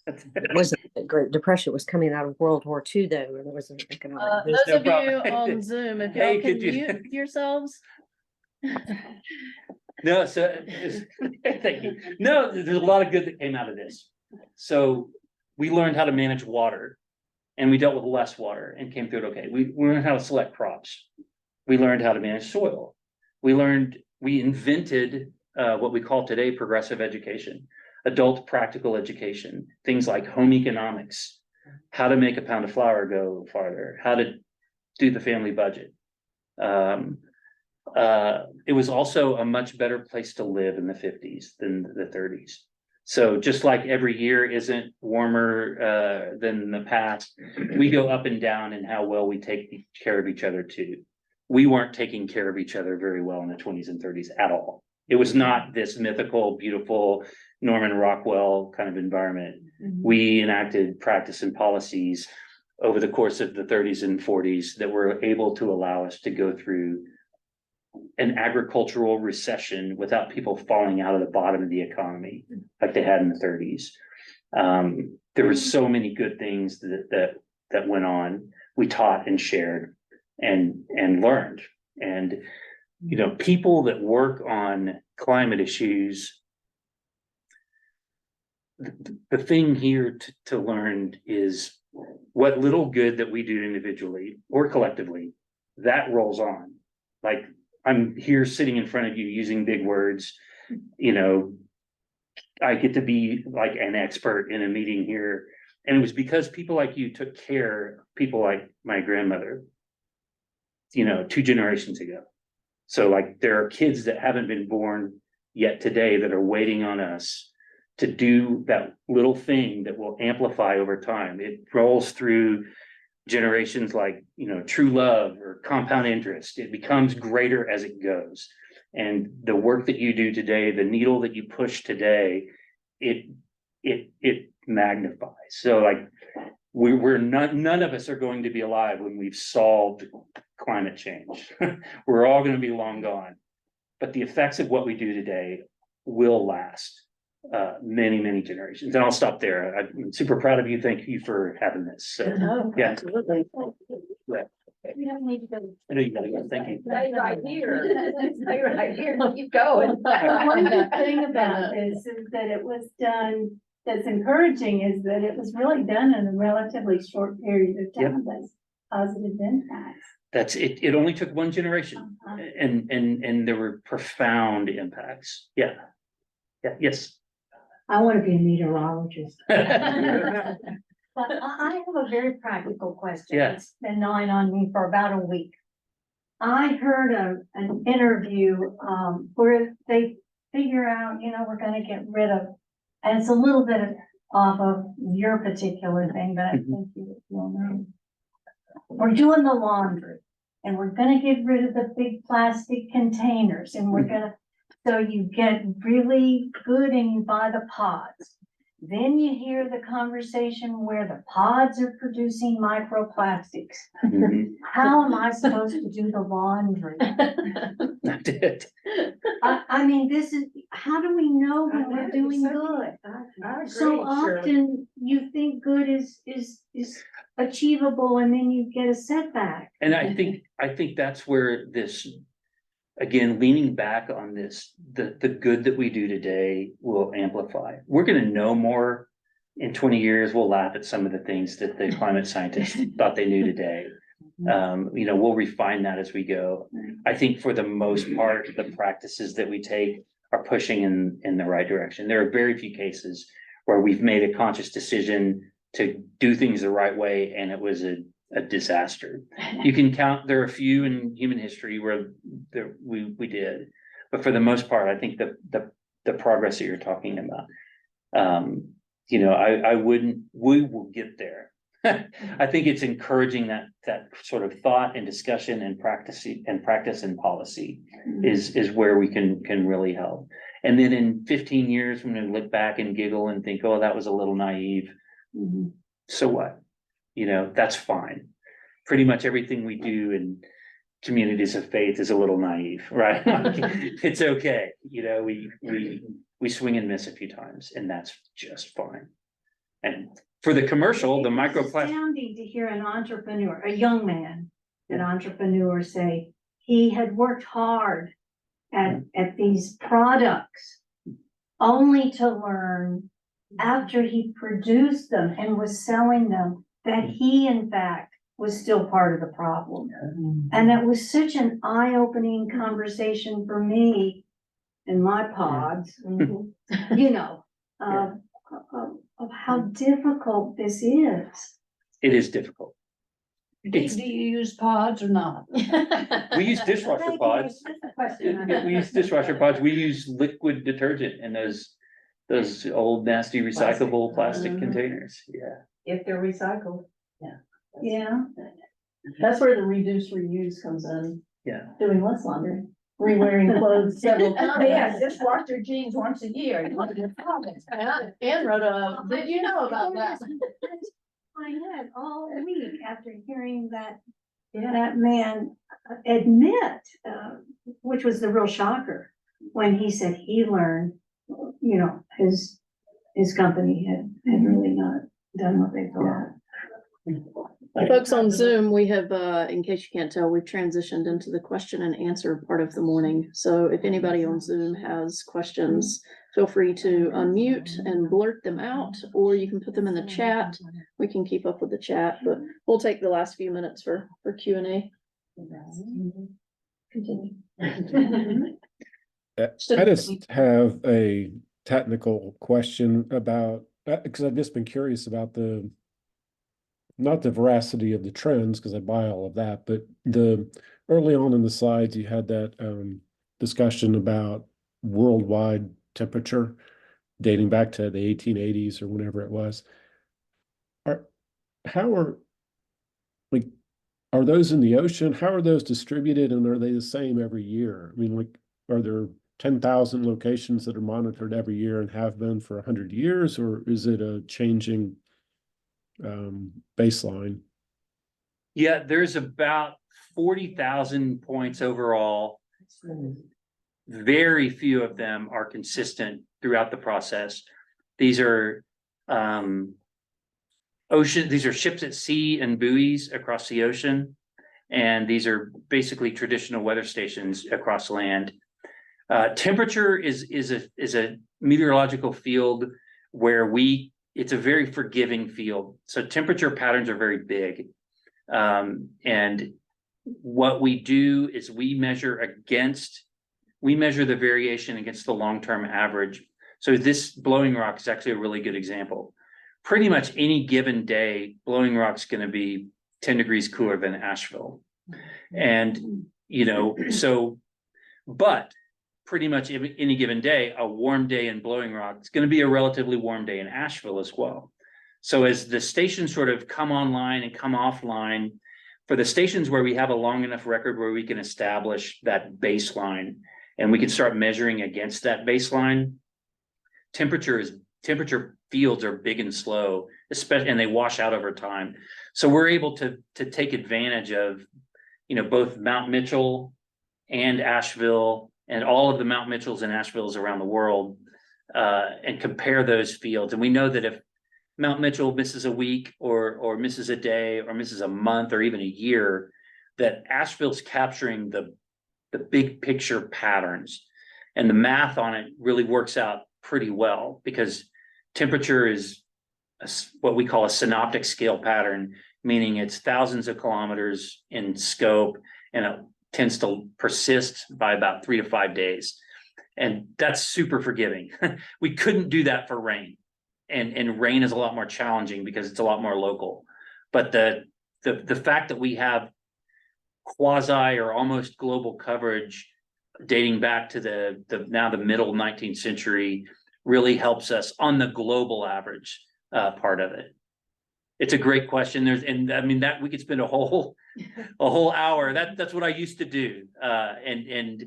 It wasn't. The Great Depression was coming out of World War II, though, and there was an economic. Those no of you problem. on Zoom, if Hey, y'all can could you- mute yourselves. No, so thank you. No, there's a lot of good that came out of this. So we learned how to manage water and we dealt with less water and came through it okay. We learned how to select crops. We learned how to manage soil. We invented what we call today progressive education, adult practical education, things like home economics, how to make a pound of flour go farther, how to do the family budget. It was also a much better place to live in the 50s than the 30s. So just like every year isn't warmer than the past, we go up and down in how well we take care of each other too. We weren't taking care of each other very well in the 20s and 30s at all. It was not this mythical, beautiful Norman Rockwell kind of environment. We enacted practice and policies over the course of the 30s and 40s that were able to allow us to go through an agricultural recession without people falling out of the bottom of the economy like they had in the 30s. There were so many good things that went on. We taught and shared and learned. And people that work on climate issues, the thing here to learn is what little good that we do individually or collectively, that rolls on. Like, I'm here sitting in front of you using big words, I get to be like an expert in a meeting here. And it was because people like you took care of people like my grandmother, 2 generations ago. So like there are kids that haven't been born yet today that are waiting on us to do that little thing that will amplify over time. It rolls through generations like, true love or compound interest. It becomes greater as it goes. And the work that you do today, the needle that you push today, it magnifies. So like none of us are going to be alive when we've solved climate change. We're all going to be long gone. But the effects of what we do today will last many, many generations. And I'll stop there. I'm super proud of you. Thank you for having this. So, yeah. Absolutely. Yeah. You don't need to go. I know you gotta go. Thank you. Stay right here. Stay right here. Keep going. One good thing About this is that it was done, that's encouraging is that it was really done in a relatively short period of time. That's positive impacts. That's it. It only took one generation, and there were profound impacts. Yeah. Yeah. Yes. I want to be a meteorologist. But I have a very practical question. Yeah. It's been gnawing on me for about a week. I heard an interview where they figure out, we're gonna get rid of, and it's a little bit of off of your particular thing, but I think you'll know. We're doing the laundry and we're gonna get rid of the big plastic containers and we're gonna, so you get really good and you buy the pods. Then you hear the conversation where the pods are producing microplastics. Mhm. How am I supposed to do the laundry? I did. I mean, this is, how do we know when we're doing good? So often you think good is achievable and then you get a setback. And I think that's where this, again, leaning back on this, the good that we do today will amplify. We're gonna know more in 20 years. We'll laugh at some of the things that the climate scientists thought they knew today. We'll refine that as we go. I think for the most part, the practices that we take are pushing in the right direction. There are very few cases where we've made a conscious decision to do things the right way and it was a disaster. You can count, there are a few in human history where we did, but for the most part, I think the progress that you're talking about, we will get there. I think it's encouraging that sort of thought and discussion and practice and policy is where we can really help. And then in 15 years, when we look back and giggle and think, oh, that was a little naive. So what? That's fine. Pretty much everything we do in communities of faith is a little naive, right? It's okay. We swing and miss a few times and that's just fine. And for the commercial, the microplastic. It's astounding to hear an entrepreneur, a young man, an entrepreneur say he had worked hard at these products only to learn after he produced them and was selling them that he in fact was still part of the problem. And that was such an eye-opening conversation for me in my pods, of how difficult this is. It is difficult. Do you use pods or not? We use dishwasher pods. We use dishwasher pods. We use liquid detergent in those old nasty recyclable plastic containers. Yeah. If they're recycled. Yeah. That's where the reduce, reuse comes in, Yeah. doing less laundry, re-wearing clothes several times. Just wash your jeans once a year. And Rhoda, did you know about that? My head all week after hearing that man admit, which was the real shocker, when he said he learned, his company had really not done what they thought. Folks on Zoom, we have, in case you can't tell, we've transitioned into the question and answer part of the morning. So if anybody on Zoom has questions, feel free to unmute and blurt them out, or you can put them in the chat. We can keep up with the chat, but we'll take the last few minutes for Q&A. Continue. I just have a technical question about, because I've just been curious about not the veracity of the trends, because I buy all of that, but early on in the slides, you had that discussion about worldwide temperature dating back to the 1880s or whenever it was. Are those in the ocean? How are those distributed, and are they the same every year? I mean, are there 10,000 locations that are monitored every year and have been for 100 years, or is it a changing baseline? Yeah, there's about 40,000 points overall. Very few of them are consistent throughout the process. These are these are ships at sea and buoys across the ocean. And these are basically traditional weather stations across land. Temperature is a meteorological field where it's a very forgiving field. So temperature patterns are very big. And what we do is we measure the variation against the long-term average. So this Blowing Rock is actually a really good example. Pretty much any given day, Blowing Rock's going to be 10 degrees cooler than Asheville. And, but pretty much any given day, a warm day in Blowing Rock, it's going to be a relatively warm day in Asheville as well. So as the stations sort of come online and come offline, for the stations where we have a long enough record where we can establish that baseline and we can start measuring against that baseline, temperature fields are big and slow, especially, and they wash out over time. So we're able to take advantage of, both Mount Mitchell and Asheville and all of the Mount Mitchells and Asheville's around the world, and compare those fields. And we know that if Mount Mitchell misses a week or misses a day or misses a month or even a year, that Asheville's capturing the big picture patterns, and the math on it really works out pretty well because temperature is what we call a synoptic scale pattern, meaning it's thousands of kilometers in scope, and it tends to persist by about 3 to 5 days. And that's super forgiving. We couldn't do that for rain. And rain is a lot more challenging because it's a lot more local. But the fact that we have quasi or almost global coverage dating back to the middle 19th century really helps us on the global average part of it. It's a great question. That we could spend a whole hour. That's what I used to do. And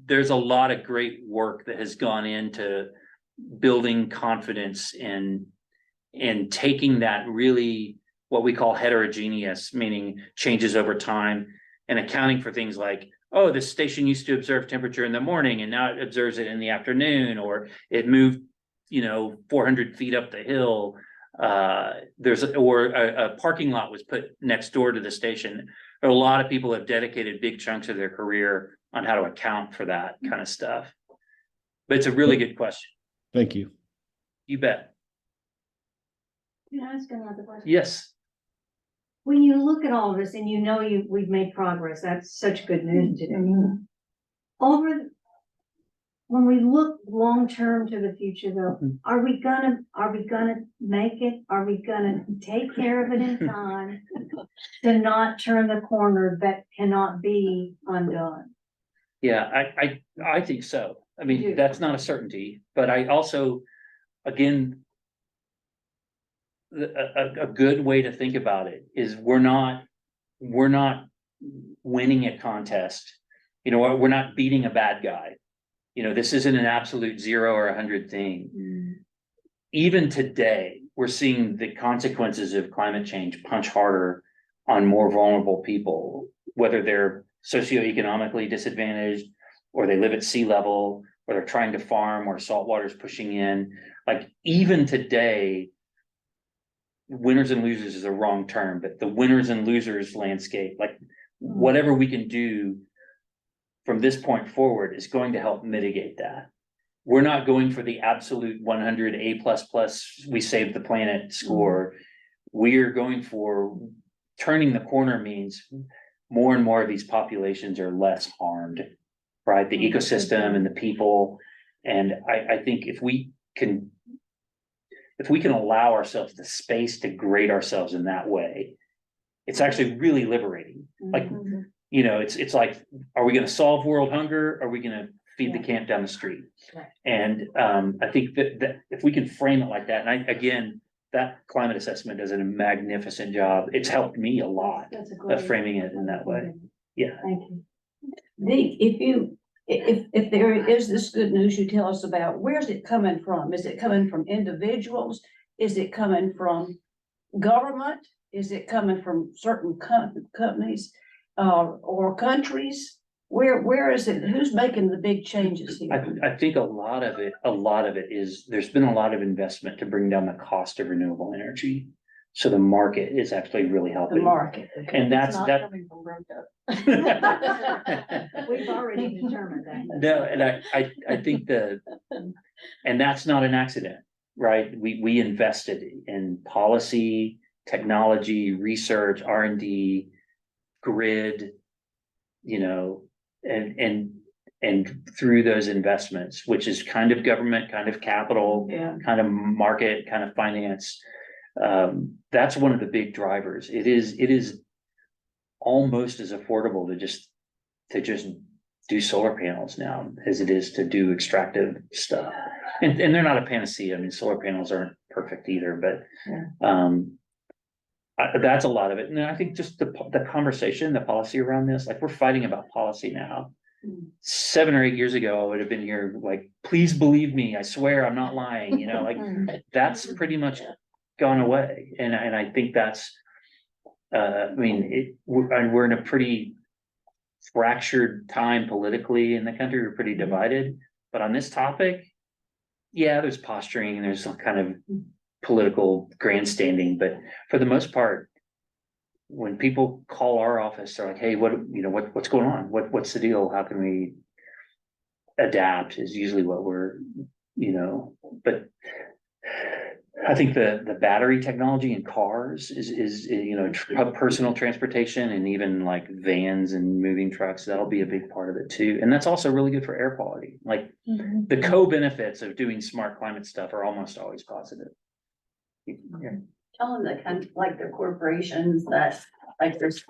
there's a lot of great work that has gone into building confidence in taking that really what we call heterogeneous, meaning changes over time, and accounting for things like, oh, this station used to observe temperature in the morning and now it observes it in the afternoon, or it moved 400 feet up the hill. A parking lot was put next door to the station. A lot of people have dedicated big chunks of their career on how to account for that kind of stuff. But it's a really good question. Thank you. You bet. Can I ask another question? Yes. When you look at all of this and we've made progress, that's such good news today. When we look long-term to the future though, are we gonna make it? Are we gonna take care of it in time to not turn the corner that cannot be undone? Yeah, I think so. I mean, that's not a certainty, but I also, again, a good way to think about it is we're not winning a contest. We're not beating a bad guy. This isn't an absolute 0 or 100 thing. Even today, we're seeing the consequences of climate change punch harder on more vulnerable people, whether they're socioeconomically disadvantaged, or they live at sea level, or they're trying to farm, or salt water's pushing in. Like, even today, winners and losers is a wrong term, but the winners and losers landscape, like whatever we can do from this point forward is going to help mitigate that. We're not going for the absolute 100 A++, we saved the planet score. We're going for turning the corner means more and more of these populations are less harmed, right? The ecosystem and the people. And I think if we can allow ourselves the space to grade ourselves in that way, it's actually really liberating. Like, it's like, are we going to solve world hunger? Or are we going to feed the camp down the street? Right. And I think that if we can frame it like that, and again, that climate assessment does a magnificent job. It's helped me a lot of framing it in that way. Yeah. Thank you. Deke, if there is this good news you tell us about, where's it coming from? Is it coming from individuals? Is it coming from government? Is it coming from certain companies or countries? Where is it? Who's making the big changes here? I think a lot of it is there's been a lot of investment to bring down the cost of renewable energy. So the market is actually really helping. The market. Okay. And that's It's not that. coming from Broca. We've already determined that. No, and I think and that's not an accident, right? We invested in policy, technology, research, R&D, grid, and through those investments, which is kind of government, kind of capital, kind of market, kind of finance. That's one of the big drivers. It is almost as affordable to just do solar panels now as it is to do extractive stuff. And they're not a panacea. I mean, solar panels aren't perfect either, but, that's a lot of it. And I think just the conversation, the policy around this, like we're fighting about policy now. 7 or 8 years ago, I would have been here like, please believe me, I swear I'm not lying, you know, like that's pretty much gone away. And I think that's, I mean, we're in a pretty fractured time politically in the country. We're pretty divided, but on this topic, yeah, there's posturing and there's some kind of political grandstanding, but for the most part, when people call our office, they're like, hey, what's going on? What's the deal? How can we adapt is usually what we're, but I think the battery technology in cars is personal transportation and even like vans and moving trucks, that'll be a big part of it too. And that's also really good for air quality. Like the co-benefits of doing smart climate stuff are almost always positive. Yeah. Tell them that kind of like the corporations that like there's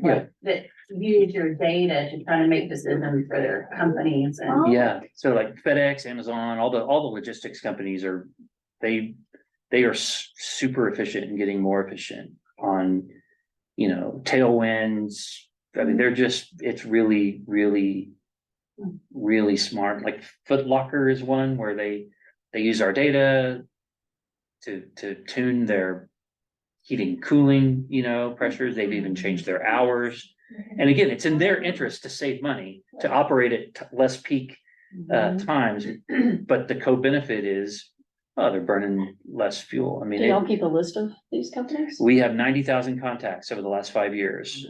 Yeah. that use your data to try to make decisions for their companies and. Yeah, so like FedEx, Amazon, all the logistics companies they are super efficient in getting more efficient on, tailwinds. I mean, it's really, really, really smart. Like Foot Locker is one where they use our data to tune their heating, cooling, pressures. They've even changed their hours. And again, it's in their interest to save money, to operate at less peak times. But the co-benefit is, they're burning less fuel. I mean, Do y'all keep a list of these companies? we have 90,000 contacts over the last 5 years.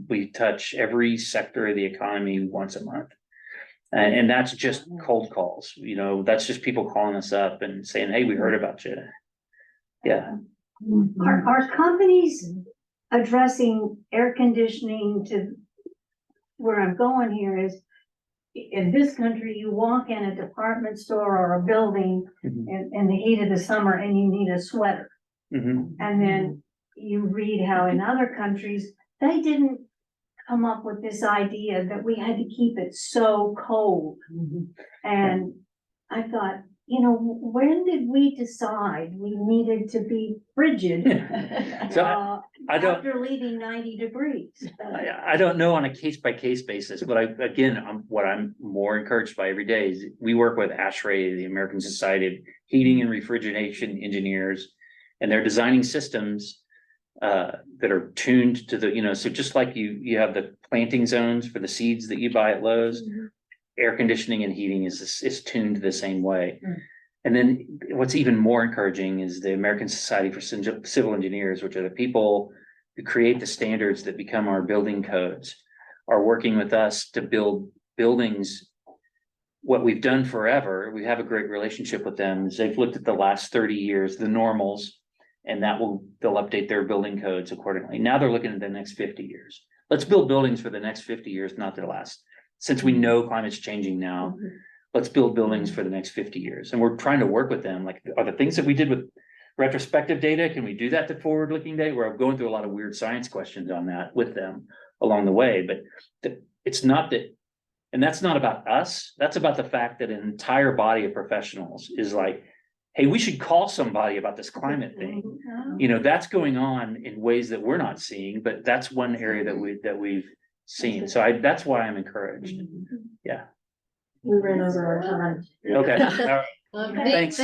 We touch every sector of the economy once a month. And that's just cold calls, that's just people calling us up and saying, hey, we heard about you. Yeah. Are companies addressing air conditioning to where I'm going here is in this country, you walk in a department store or a building in the heat of the summer and you need a sweater. Mhm. And then you read how in other countries, they didn't come up with this idea that we had to keep it so cold. And I thought, when did we decide we needed to be frigid So I don't, after leaving 90 degrees? I don't know on a case by case basis, but what I'm more encouraged by every day is we work with ASHRAE, the American Society of Heating and Refrigeration Engineers, and they're designing systems that are tuned to the, so just like you have the planting zones for the seeds that you buy at Lowe's, air conditioning and heating is tuned the same way. And then what's even more encouraging is the American Society for Civil Engineers, which are the people who create the standards that become our building codes, are working with us to build buildings. What we've done forever, we have a great relationship with them, is they've looked at the last 30 years, the normals, and they'll update their building codes accordingly. Now they're looking at the next 50 years. Let's build buildings for the next 50 years, not the last. Since we know climate's changing now, let's build buildings for the next 50 years. And we're trying to work with them. Like, are the things that we did with retrospective data, can we do that to forward-looking data? We're going through a lot of weird science questions on that with them along the way. But it's not that, and that's not about us. That's about the fact that an entire body of professionals is like, hey, we should call somebody about this climate thing. That's going on in ways that we're not seeing, but that's one area that we've seen. So that's why I'm encouraged. Yeah. We ran over our time. Okay. All right. Okay. Thanks.